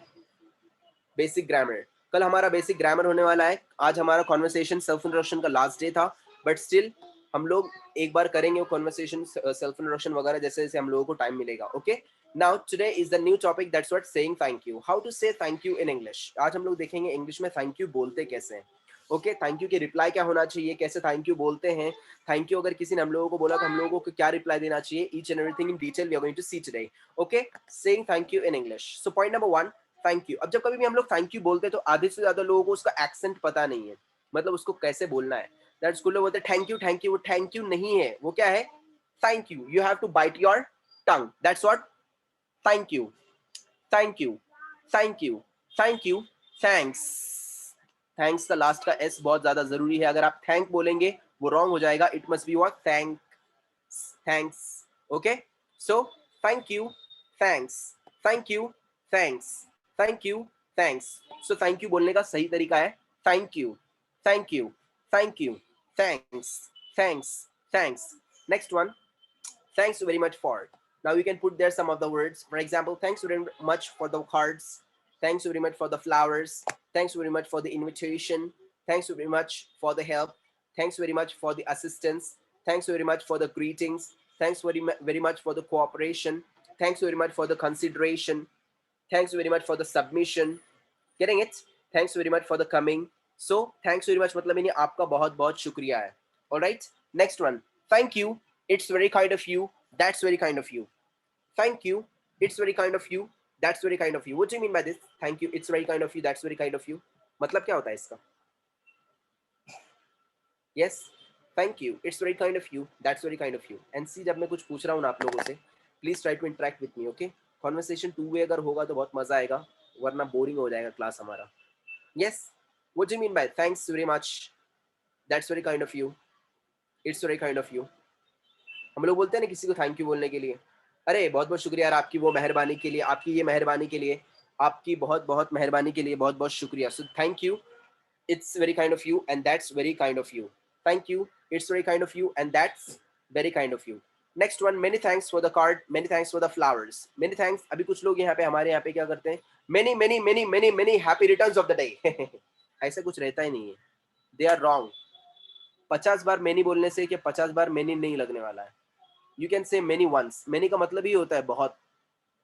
basic grammar. कल हमारा basic grammar होने वाला है. आज हमारा conversation self introduction का last day था, but still हम लोग एक बार करेंगे वो कॉन्वर्सेशन, सेल्फ इंट्रोडक्शन वगैरह, जैसे जैसे हम लोगों को टाइम मिलेगा. Okay, now today is the new topic, that's what saying thank you. How to say thank you in English. आज हम लोग देखेंगे इंग्लिश में थैंक यू बोलते कैसे हैं. ओके, थैंक यू की रिप्लाई क्या होना चाहिए, कैसे थैंक यू बोलते हैं, थैंक यू अगर किसी ने हम लोगों को बोला तो हम लोगों को क्या रिप्लाई देना चाहिए, each and everything in detail we are going to see today. Okay, saying thank you in English. So point number 1, thank you. अब जब कभी भी हम लोग थैंक यू बोलते हैं तो आधे से ज्यादा लोगों को उसका एक्सेंट पता नहीं है, मतलब उसको कैसे बोलना है. दैट्स कुछ लोग बोलते हैं थैंक यू थैंक यू, वो थैंक यू नहीं है, वो क्या है, thank you. You have to bite your tongue, that's what thank you. Thank you, thank you, thank you, thanks. Thanks का लास्ट का एस बहुत ज्यादा जरूरी है. अगर आप थैंक बोलेंगे वो रॉन्ग हो जाएगा. It must be what, thanks. Okay, so thank you, thanks, thank you, thanks, thank you, thanks. So thank you बोलने का सही तरीका है thank you, thank you, thank you, thanks, thanks, thanks. Next one, thanks very much for. Now you can put there some of the words. For example, thanks very much for the cards. Thanks very much for the flowers. Thanks very much for the invitation. Thanks very much for the help. Thanks very much for the assistance. Thanks very much for the greetings. Thanks very much for the cooperation. Thanks very much for the consideration. Thanks very much for the submission. Getting it? Thanks very much for the coming. So thanks very much मतलब यानी आपका बहुत बहुत शुक्रिया है. Alright, next one, thank you, it's very kind of you, that's very kind of you. Thank you, it's very kind of you, that's very kind of you. What do you mean by this? Thank you, it's very kind of you, that's very kind of you. मतलब क्या होता है इसका? Yes, thank you, it's very kind of you, that's very kind of you. And see, जब मैं कुछ पूछ रहा हूँ ना आप लोगों से, please try to interact with me, okay? Conversation two way अगर होगा तो बहुत मजा आएगा, वरना बोरिंग हो जाएगा क्लास हमारा. Yes, what do you mean by thanks very much, that's very kind of you, it's very kind of you. हम लोग बोलते हैं ना किसी को थैंक यू बोलने के लिए, अरे बहुत बहुत शुक्रिया यार आपकी वो मेहरबानी के लिए, आपकी ये मेहरबानी के लिए, आपकी बहुत बहुत मेहरबानी के लिए बहुत बहुत शुक्रिया. So thank you, it's very kind of you and that's very kind of you. Thank you, it's very kind of you and that's very kind of you. Next one, many thanks for the card, many thanks for the flowers. Many thanks, अभी कुछ लोग यहाँ पे हमारे यहाँ पे क्या करते हैं, many many many many many happy returns of the day. ऐसा कुछ रहता ही नहीं है. They are wrong. 50 bar many बोलने से कि 50 बार many नहीं लगने वाला है. You can say many once. many का मतलब ही होता है बहुत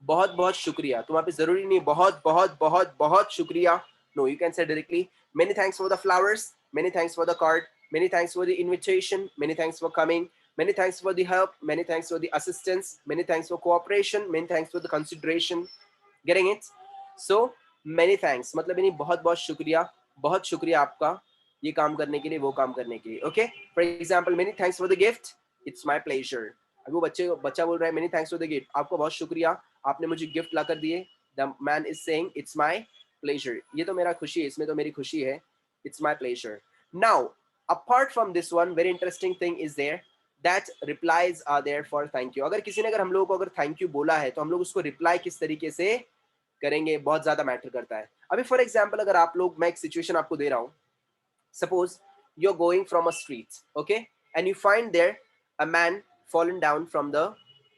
बहुत बहुत शुक्रिया. तो वहाँ पे जरूरी नहीं बहुत बहुत बहुत बहुत शुक्रिया. No, you can say directly many thanks for the flowers, many thanks for the card, many thanks for the invitation, many thanks for coming, many thanks for the help, many thanks for the assistance, many thanks for cooperation, many thanks for the consideration. Getting it? So many thanks मतलब यानी बहुत बहुत शुक्रिया आपका ये काम करने के लिए, वो काम करने के लिए. Okay, for example, many thanks for the gift, it's my pleasure. अभी वो बच्चा बोल रहा है many thanks for the gift, आपको बहुत शुक्रिया आपने मुझे गिफ्ट ला कर दिए. The man is saying it's my pleasure, ये तो मेरा खुशी है, इसमें तो मेरी खुशी है, it's my pleasure. Now apart from this one, very interesting thing is there that replies are there for thank you. अगर किसी ने अगर हम लोगों को अगर थैंक यू बोला है तो हम लोग उसको रिप्लाई किस तरीके से करेंगे बहुत ज्यादा मैटर करता है. अभी फॉर एग्जाम्पल अगर आप लोग, मैं एक सिचुएशन आपको दे रहा हूँ. Suppose you're going from a street, okay, and you find there a man fallen down from the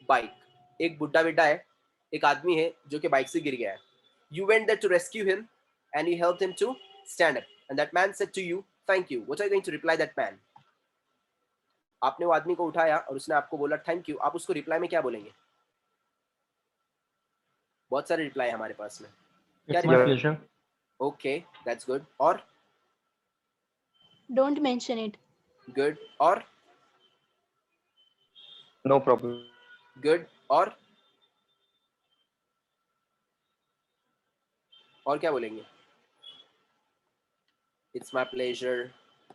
bike. एक बुड्ढा बिड्ढा है, एक आदमी है जो कि बाइक से गिर गया है. You went there to rescue him and you helped him to stand up. And that man said to you, thank you. What are you going to reply that man? आपने वो आदमी को उठाया और उसने आपको बोला थैंक यू, आप उसको रिप्लाई में क्या बोलेंगे? बहुत सारे रिप्लाई हमारे पास में. It's my pleasure. Okay, that's good. और Don't mention it. good. और No problem. good. और क्या बोलेंगे? It's my pleasure.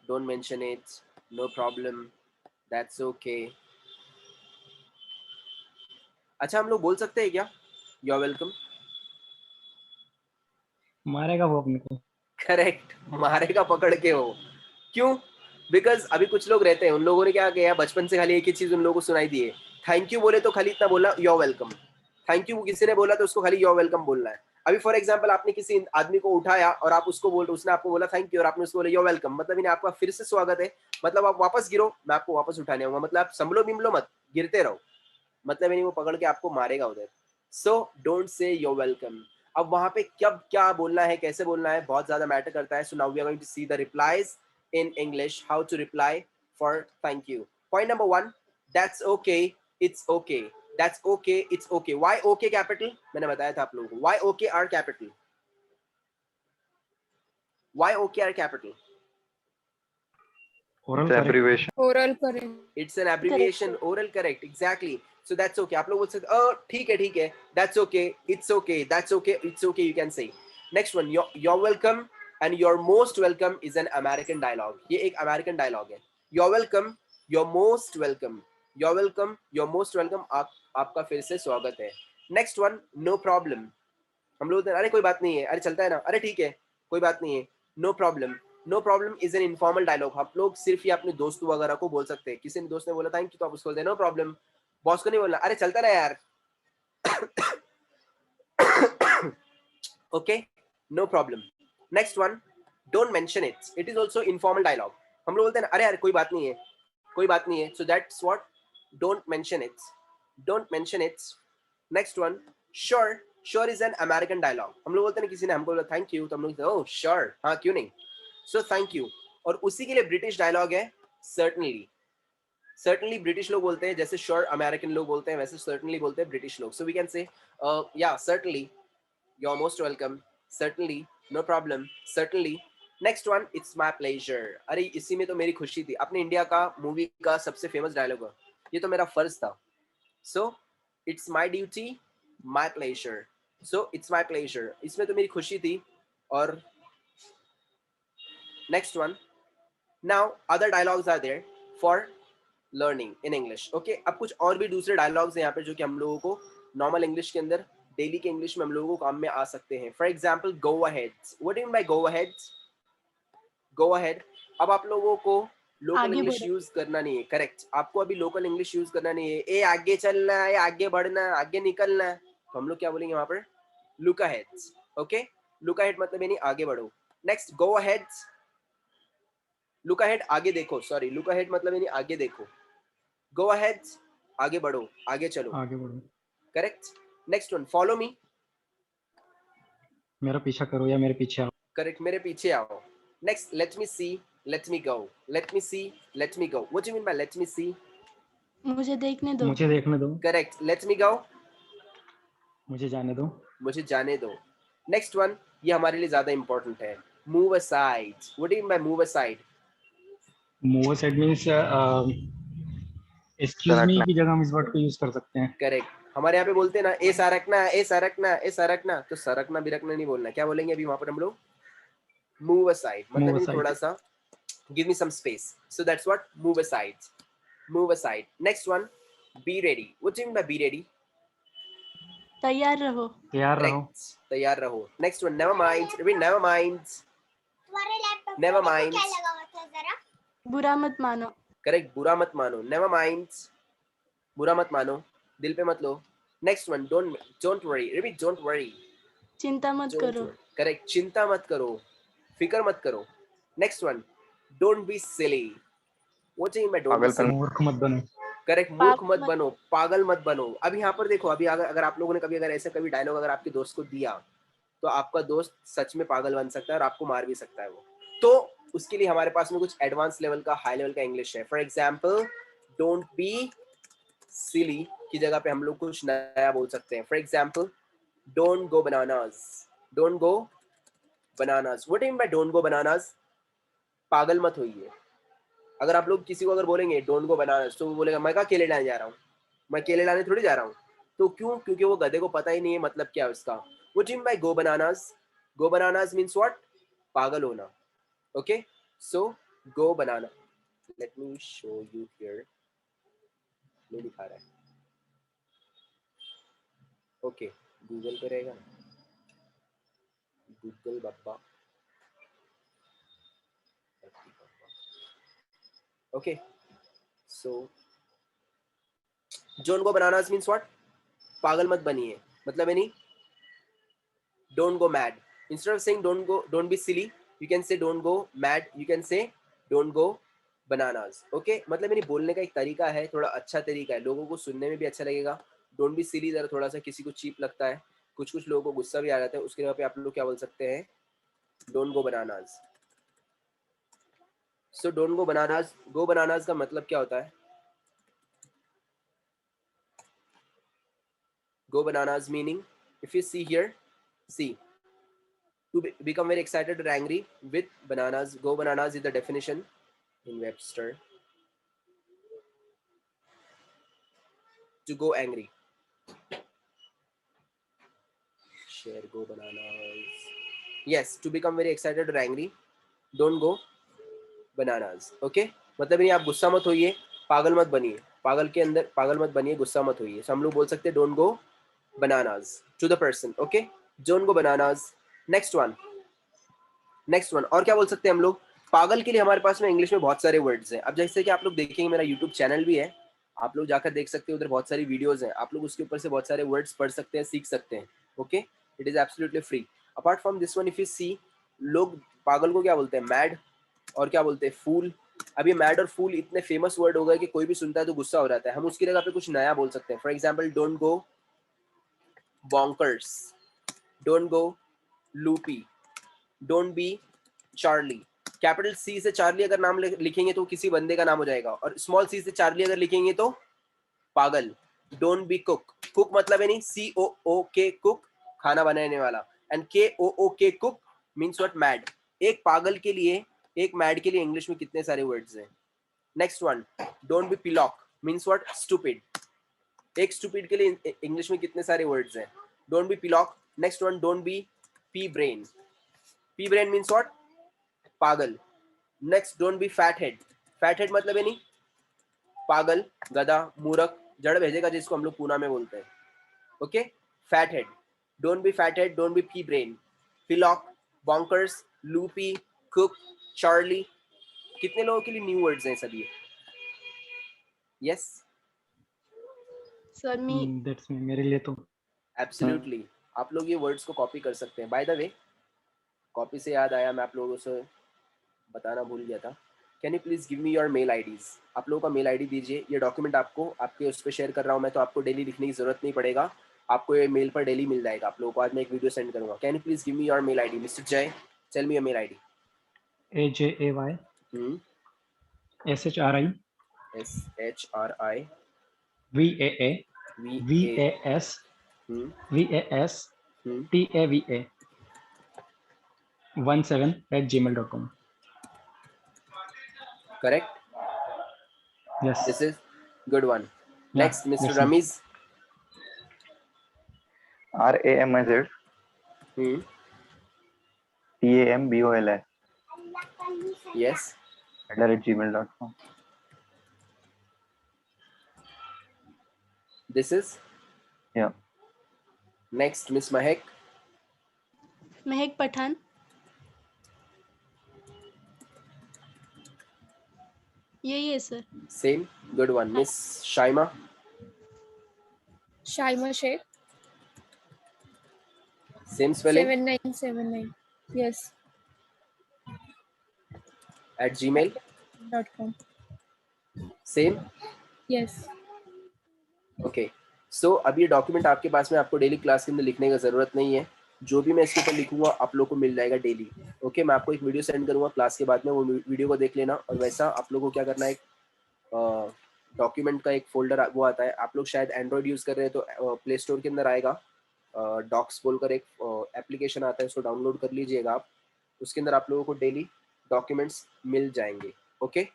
Don't mention it. No problem. That's okay. अच्छा, हम लोग बोल सकते हैं क्या You're welcome? मारेगा वो अपने को. करेक्ट, मारेगा पकड़ के वो. क्यों? बिकॉज अभी कुछ लोग रहते हैं, उन लोगों ने क्या किया, बचपन से खाली एक ही चीज उन लोगों को सुनाई दी है, थैंक यू बोले तो खाली इतना बोला योर वेलकम. थैंक यू किसी ने बोला तो उसको खाली योर वेलकम बोलना है. अभी फॉर एग्जांपल आपने किसी आदमी को उठाया और आप उसको बोल, उसने आपको बोला थैंक यू और आपने उसको बोला योर वेलकम, मतलब इन्हें आपका फिर से स्वागत है, मतलब आप वापस गिरो मैं आपको वापस उठाने आऊंगा, मतलब आप संभलो बिमलो मत, गिरते रहो, मतलब इन्हें वो पकड़ के आपको मारेगा उधर. So don't say your welcome. अब वहां पे कब क्या बोलना है, कैसे बोलना है, बहुत ज्यादा मैटर करता है. So now we are going to see the replies in English, how to reply for thank you. Point number 1, that's okay, it's okay. That's okay, it's okay. Why okay capital? मैंने बताया था आप लोगों को. Why okay are capital? Why okay are capital? Oral It's correct. abbreviation. Oral correct. It's an abbreviation. Correct, Oral correct. Exactly. So that's okay. आप लोग बोल सकते oh ठीक है. That's okay. It's okay. That's okay. It's okay. You can say. Next one. You're welcome and you're most welcome is an American dialogue. ये एक American dialogue है. You're welcome. You're most welcome. You're welcome. You're most welcome. आपका फिर से स्वागत है. Next one. No problem. हम लोग अरे कोई बात नहीं है. अरे चलता है ना. अरे ठीक है. कोई बात नहीं है. No problem. No problem is an informal dialogue. आप लोग सिर्फ ही अपने दोस्त वगैरह को बोल सकते हैं. किसी ने दोस्त ने बोला थैंक यू तो आप उसको बोलते हैं नो प्रॉब्लम. बॉस को नहीं बोलना अरे चलता रहा यार. Okay, no problem. Next one, don't mention it. It is also informal dialogue. हम लोग बोलते हैं अरे यार कोई बात नहीं है, कोई बात नहीं है. So that's what don't mention it. Don't mention it. Next one, sure. Sure is an American dialogue. हम लोग बोलते हैं किसी ने हमको बोला थैंक यू तो हम लोग ओह श्योर, हाँ क्यों नहीं. So thank you. और उसी के लिए ब्रिटिश डायलॉग है सर्टनली. सर्टनली ब्रिटिश लोग बोलते हैं जैसे श्योर अमेरिकन लोग बोलते हैं वैसे सर्टनली बोलते हैं ब्रिटिश लोग. सो वी कैन से या certainly, you are most welcome, certainly, no problem, certainly. Next one, it's my pleasure. अरे इसी में तो मेरी खुशी थी. अपने इंडिया का मूवी का सबसे फेमस डायलॉग है ये तो मेरा फर्ज था. So it's my duty, my pleasure. So it's my pleasure, इसमें तो मेरी खुशी थी. और next one, now other dialogues are there for learning in English. Okay, अब कुछ और भी दूसरे dialogues हैं यहाँ पे जो कि हम लोगों को नॉर्मल इंग्लिश के अंदर डेली के इंग्लिश में हम लोगों को काम में आ सकते हैं. For example go ahead. What do you mean by go ahead? Go ahead. अब आप लोगों को लोकल आगे इंग्लिश बढ़ो. यूज करना नहीं है. करेक्ट, आपको अभी लोकल इंग्लिश यूज करना नहीं है. ए आगे चलना है, आगे बढ़ना, आगे निकलना. तो हम लोग क्या बोलेंगे वहां पर? Look ahead. Okay, look ahead मतलब यानी आगे बढ़ो. Next, go ahead. Look ahead आगे देखो. सॉरी, लुक अहेड मतलब यानी आगे देखो. गो अहेड आगे बढ़ो, आगे चलो. आगे बढ़ो. Correct. Next one, follow me. मेरा पीछा करो या मेरे पीछे आओ. करेक्ट, मेरे पीछे आओ. Next, let me see, let me go. Let me see, let me go. What do you mean by let me see? मुझे देखने दो. मुझे देखने दो. Correct, let me go. मुझे जाने दो. मुझे जाने दो. नेक्स्ट वन, ये हमारे लिए ज्यादा इंपॉर्टेंट है. Move aside. What do you mean bye move aside? Move aside means excuse me की जगह हम इस वर्ड को यूज कर सकते हैं. करेक्ट. हमारे यहाँ पे बोलते हैं ना ए सरकना, ए सरकना, ए सरकना. तो सरकना बिरकना नहीं बोलना. क्या बोलेंगे अभी वहां पर हम लोग? Move aside. मतलब Move ये aside. थोड़ा सा give me some space. So that's what move aside. Move aside. Next one, be ready. What do you mean by be ready? तैयार रहो. तैयार रहो. Correct. तैयार रहो. Next one, never mind. Repeat, never mind. तुम्हारे laptop Never पे mind. क्या लगा हुआ था जरा? बुरा मत मानो. Correct. बुरा मत मानो. Never mind. बुरा मत मानो. दिल पे मत लो. Next one, don't worry. Repeat, don't worry. चिंता मत Don't करो. worry. Correct. चिंता मत करो. फिकर मत करो. Next one, don't be silly. What do you mean by don't be पागलपन. silly? मूर्ख मत बनो. करेक्ट, मूर्ख पागल मत मत- बनो, पागल मत बनो. अभी यहाँ पर देखो, अभी अगर आप लोगों ने कभी अगर ऐसा कभी डायलॉग अगर आपके दोस्त को दिया तो आपका दोस्त सच में पागल बन सकता है और आपको मार भी सकता है वो. तो उसके लिए हमारे पास में कुछ एडवांस लेवल का, हाई लेवल का इंग्लिश है. For example, don't be silly की जगह पे हम लोग कुछ नया बोल सकते हैं. For example, don't go bananas. Don't go bananas. What do you mean bye don't go bananas? पागल मत होइए. अगर आप लोग किसी को अगर बोलेंगे डोंट गो बनानास तो वो बोलेगा मैं क्या अकेले लाने जा रहा हूँ, मैं अकेले लाने थोड़ी जा रहा हूँ. तो क्यों? क्योंकि वो गधे को पता ही नहीं है मतलब क्या है उसका. What do you mean bye go bananas? Go bananas means what? पागल होना. Okay, so go banana. Let me show you here. नहीं दिखा रहा है. ओके, गूगल पे रहेगा ना, Google बब्बा. Okay, so don't go bananas means what? पागल मत बनिए. मतलब यानी don't go mad. Instead of saying don't be silly, you can say don't go mad. You can say don't go bananas. Okay, मतलब यानी बोलने का एक तरीका है, थोड़ा अच्छा तरीका है, लोगों को सुनने में भी अच्छा लगेगा. Don't be silly जरा थोड़ा सा किसी को चीप लगता है, कुछ लोगों को गुस्सा भी आ जाता है. उसके जगह पे आप लोग क्या बोल सकते हैं? Don't go bananas. So don't go bananas. Go bananas का मतलब क्या होता है? Go bananas meaning, if you see here, see, to become very excited or angry with bananas. Go bananas is the definition in Webster. To go angry. Share go bananas. Yes, to become very excited or angry. Don't go bananas. Okay? मतलब नहीं, आप गुस्सा मत होइए, पागल मत बनिए, पागल के अंदर पागल मत बनिए, गुस्सा मत होइए. So हम लोग बोल सकते हैं don't go bananas to the person. Okay? Don't go bananas. Next one. और क्या बोल सकते हैं हम लोग? पागल के लिए हमारे पास में इंग्लिश में बहुत सारे वर्ड्स हैं. अब जैसे कि आप लोग देखेंगे, मेरा यूट्यूब चैनल भी है, आप लोग जाकर देख सकते हैं, उधर बहुत सारी वीडियोस हैं, आप लोग उसके ऊपर से बहुत सारे वर्ड्स पढ़ सकते हैं, सीख सकते हैं. Okay, it is absolutely free. Apart from this one, if you see, लोग पागल को क्या बोलते हैं? मैड. और क्या बोलते हैं? फूल. अभी मैड और फूल इतने फेमस वर्ड हो गए कि कोई भी सुनता है तो गुस्सा हो जाता है. हम उसकी जगह पे कुछ नया बोल सकते हैं. For example, don't go bonkers, don't go loopy, don't be Charlie. Capital C से चार्ली अगर नाम लिखेंगे तो किसी बंदे का नाम हो जाएगा, और स्मॉल सी से चार्ली अगर लिखेंगे तो पागल. Don't be cook. कुक मतलब है नहीं, COOK कुक, खाना बनाने वाला, and KOOK cook means what? Mad. एक पागल के लिए, एक मैड के लिए इंग्लिश में कितने सारे वर्ड्स हैं. Next one, don't be pillock means what? Stupid. एक स्टूपिड के लिए इंग्लिश में कितने सारे वर्ड्स हैं? Don't be pillock. Next one, don't be pea brain. Pea brain means what? पागल. Next, don't be fat head. Fat head मतलब है नहीं, पागल, गधा, मूर्ख, जड़ भेजेगा, जिसको हम लोग पूना में बोलते हैं. Okay, fat head. Don't be fat head, don't be pea brain, pillock, bonkers, loopy, kook, charlie. कितने लोगों के लिए न्यू वर्ड्स हैं सभी? Yes, sir me that's me, मेरे लिए तो. एब्सोल्युटली. आप लोग ये वर्ड्स को कॉपी कर सकते हैं. बाय द वे, कॉपी से याद आया, मैं आप लोगों से बताना भूल गया था. Can you please give me your mail IDs? आप लोगों का मेल आईडी दीजिए. ये डॉक्यूमेंट आपको आपके उस पर शेयर कर रहा हूँ मैं, तो आपको डेली लिखने की जरूरत नहीं पड़ेगा, आपको ये मेल पर डेली मिल जाएगा. आप लोगों को आज मैं एक वीडियो सेंड करूंगा. Can you please give me your mail ID? Mister Jay, tell me your mail ID. AJAY SHRI SHRI VAA VA VAS TAVA 17@gmail.com. correct. Yes. This is good one. Yeah, Next, Mr. yes, Ramiz. RAMIZ TAMBOLI Yes. @gmail.com. This is. Yeah. Next, Miss Mahek. महक पठान. यही है sir. Same. Good one. Miss Shaima. Shaima Sheikh. Same spelling. 7979. Yes. @gmail.com. .com. Same. Yes. Okay. So अब ये document आपके पास में, आपको daily class के अंदर लिखने का जरूरत नहीं है. जो भी मैं इसके ऊपर लिखूंगा आप लोग को मिल जाएगा डेली. ओके, मैं आपको एक वीडियो सेंड करूंगा क्लास के बाद में, वो वीडियो को देख लेना. और वैसा आप लोगों को क्या करना है, एक डॉक्यूमेंट का एक फोल्डर वो आता है. आप लोग शायद एंड्रॉइड यूज़ कर रहे हैं तो प्ले स्टोर के अंदर आएगा, डॉक्स बोलकर एक एप्लीकेशन आता है, उसको डाउनलोड कर लीजिएगा आप. उसके अंदर आप लोगों को डेली डॉक्यूमेंट्स मिल जाएंगे. ओके,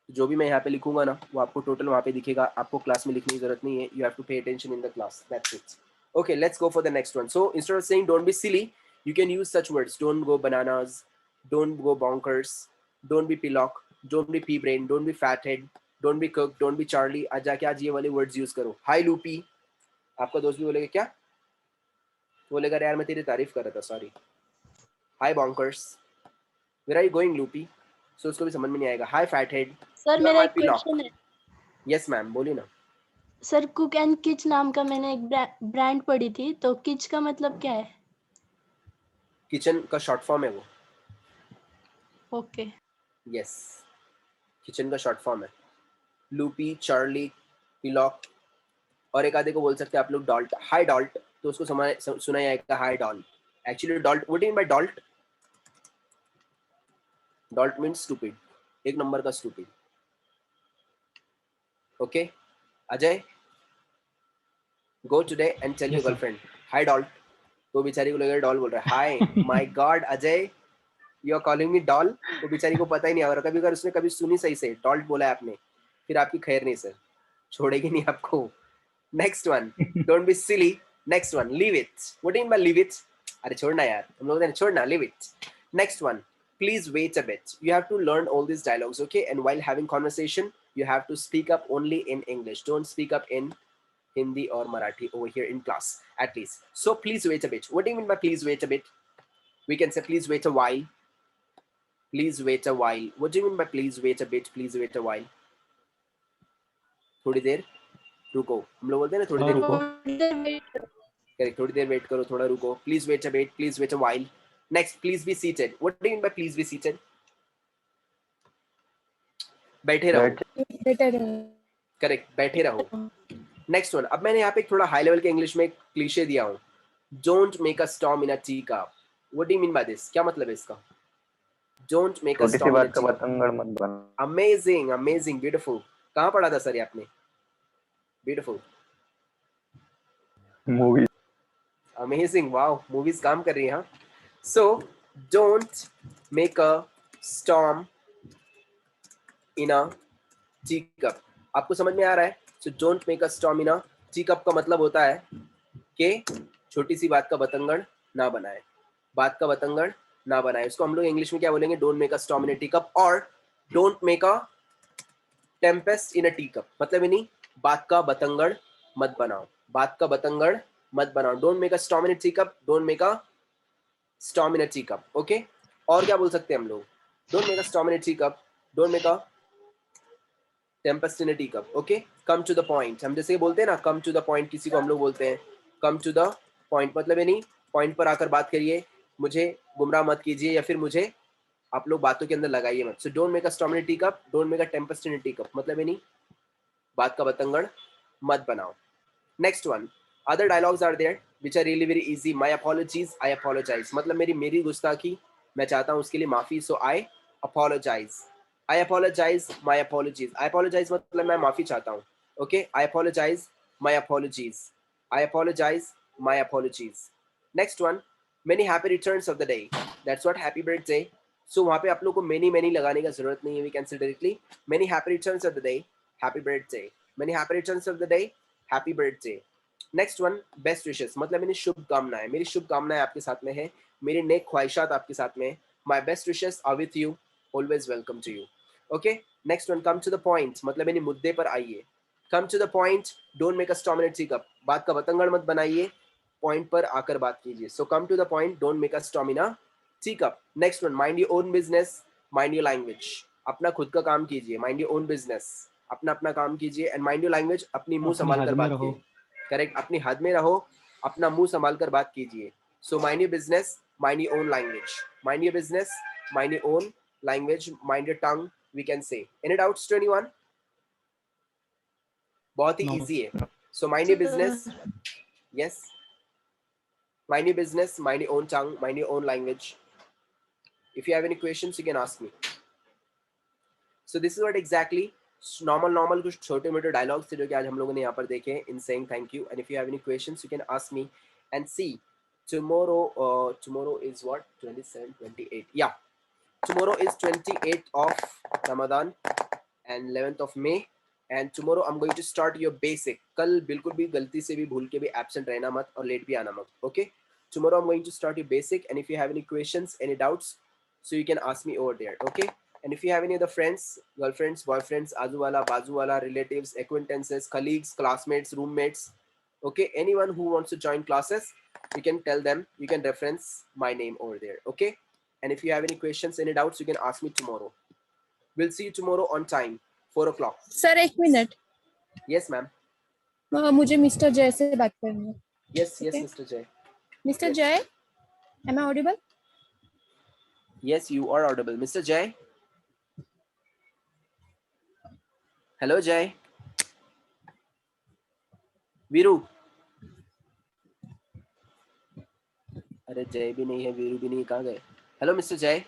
जो भी मैं यहाँ पे लिखूंगा ना, वो आपको टोटल वहाँ पे दिखेगा. आपको क्लास में लिखने की जरूरत नहीं है. You have to pay attention in the class. That's it. Okay, let's go for the next one. So instead of saying don't be silly, you can use such words. Don't go bananas, don't go bonkers, don't be pillock, don't be pea brain, don't be fathead, don't be cook, don't be Charlie. आज जाके आज ये वाले words use करो. Hi loopy. आपका दोस्त भी बोलेगा क्या? बोलेगा यार मैं तेरी तारीफ कर रहा था, sorry. Hi bonkers. Where are you going loopy? So उसको भी समझ में नहीं आएगा. Hi fathead. Sir You are मेरा my एक pillock. क्वेश्चन है. Yes ma'am, बोलिए ना. सर कुक एंड किच नाम का मैंने एक ब्रांड पढ़ी थी, तो किच का मतलब क्या है? किचन का शॉर्ट फॉर्म है वो. ओके. यस, किचन का शॉर्ट फॉर्म है. लूपी, चार्ली, पिलॉक, और एक आधे को बोल सकते हैं आप लोग डॉल्ट. हाई डॉल्ट, तो उसको सुना ही आएगा high dolt. Actually dolt, what do you mean by dolt? Dolt means stupid, एक नंबर का stupid. Okay, Ajay. Go today and tell your Yes, sir. girlfriend, hi doll. तो बेचारी को लगेगा डॉल बोल रहा है. Hi, my God, Ajay, you are calling me doll. वो बेचारी को पता ही नहीं, अगर कभी अगर उसने कभी सुनी सही से डॉल बोला है आपने, फिर आपकी खैर नहीं सर, छोड़ेगी नहीं आपको. Next one, don't be silly. Next one, leave it. What do you mean by leave it? अरे छोड़ना यार, हम लोग ने छोड़ना, leave it. Next one, please wait a bit. You have to learn all these dialogues, okay? And while having conversation, you have to speak up only in English. Don't speak up in Hindi or Marathi over here in class, at least. So please wait a bit. What do you mean by please wait a bit? We can say please wait a while. Please wait a while. What do you mean by please wait a bit? Please wait a while. थोड़ी देर रुको. हम लोग बोलते हैं ना थोड़ी देर रुको. Correct. थोड़ी देर wait करो, थोड़ा रुको. Please wait a bit. Please wait a while. Next, please be seated. What do you mean by please be seated? बैठे रहो. बेटर. करेक्ट, बैठे रहो. Next one. अब मैंने यहाँ पे थोड़ा हाई लेवल के इंग्लिश में क्लीशे दिया हूँ. Don't make a storm in a tea cup. What do you mean by this? क्या मतलब है इसका? डोंट मेक अ छोटी सी स्टॉर्म इन अ बात का टी कप. पतंगड़ मत बना. Amazing, amazing, beautiful. कहाँ पढ़ा था सर ये आपने? Beautiful, movie. Amazing, wow, movies काम कर रही हैं. हाँ. सो don't make a storm in a tea cup. आपको समझ में आ रहा है? सो don't make a storm in a tea cup का मतलब होता है कि छोटी सी बात का बतंगड़ ना बनाए. बात का बतंगड़ ना बनाए. उसको हम लोग इंग्लिश में क्या बोलेंगे? Don't make a storm in a tea cup और don't make a tempest in a tea cup. मतलब नहीं, बात का बतंगड़ मत बनाओ. बात का बतंगड़ मत बनाओ. Don't make a storm in a tea cup. Don't make a storm in a tea cup. Okay. और क्या बोल सकते हैं हम लोग? Don't make a storm in a tea cup. Don't make a tempest in a tea cup. Okay. Come to the point. हम जैसे बोलते हैं ना, कम टू द पॉइंट, किसी को हम लोग बोलते हैं कम टू द पॉइंट. मतलब है नहीं, पॉइंट पर आकर बात करिए, मुझे गुमराह मत कीजिए या फिर मुझे आप लोग बातों के अंदर लगाइए मत. So don't make a storm in a tea cup. Don't make a tempest in a tea cup. मतलब है नहीं, बात का बतंगड़ मत बनाओ. Next one. Other dialogues are there which are really very easy. My apologies, I apologise. मतलब मेरी गुस्ताखी, मैं चाहता हूँ उसके लिए माफी. So I apologise. I apologise, my apologies. I apologise मतलब मैं माफी चाहता हूँ. Okay. I apologise, my apologies. I apologise, my apologies. Next one. Many happy returns of the day. That's what happy birthday. So वहाँ पे आप लोग को मेनी लगाने का जरूरत नहीं है. We can say directly many happy returns of the day, happy birthday. Many happy returns of the day, happy birthday. Next one. Best wishes. मतलब मेरी शुभकामनाएं, मेरी शुभकामनाएं आपके साथ में है, मेरी नेक ख्वाहिशात आपके साथ में. My best wishes are with you, always welcome to you. Okay. Next one. Come to the point. मतलब मेरे मुद्दे पर आइए. Come to the point. Don't make a storm in a tea cup. बात का बतंगड़ मत बनाइए, पॉइंट पर आकर बात कीजिए. So come to the point. Don't make a storm in a tea cup. Next one. Mind your own business, mind your language. अपना खुद का काम कीजिए. माइंड योर ओन बिजनेस, अपना अपना काम कीजिए. एंड माइंड योर लैंग्वेज, अपनी मुंह अपनी संभाल हद कर में बात रहो. कीजिए. करेक्ट, अपनी हद में रहो, अपना मुंह संभाल कर बात कीजिए. So mind your business, mind your own language. Mind your business, mind your own language, mind your tongue, we can say. Any doubts to anyone? बहुत ही No. इजी है. So mind your business, yes, mind your business, mind your own tongue, mind your own language. If you have any questions, you can ask me. So this is what exactly normal कुछ छोटे मोटे dialogues थे जो कि आज हम लोगों ने यहाँ पर देखे in saying thank you. And if you have any questions, you can ask me. And see, tomorrow is what? 27, 28. Yeah, tomorrow is 28th of Ramadan and 11th of May. And tomorrow I'm going to start your basic. कल बिल्कुल भी गलती से भी भूल के भी absent रहना मत और late भी आना मत. Okay? Tomorrow I'm going to start your basic, and if you have any questions, any doubts, so you can ask me over there. Okay? And if you have any other friends, girlfriends, boyfriends, azuwala, bazuwala, relatives, acquaintances, colleagues, classmates, roommates, okay, anyone who wants to join classes, you can tell them, you can reference my name over there. Okay? And if you have any questions, any doubts, you can ask me tomorrow. We'll see you tomorrow on time, 4 o'clock. Sir एक minute, Yes, ma'am. मुझे mister जय से बात करनी है. Yes, yes, Okay. Mr. Jay. Mister Yes. जय, am I audible? Yes, you are audible. Mr. Jay? Hello, Jay. Veeru. अरे जय भी नहीं है, वीरू भी नहीं, कहाँ गए? हेलो मिस्टर जय.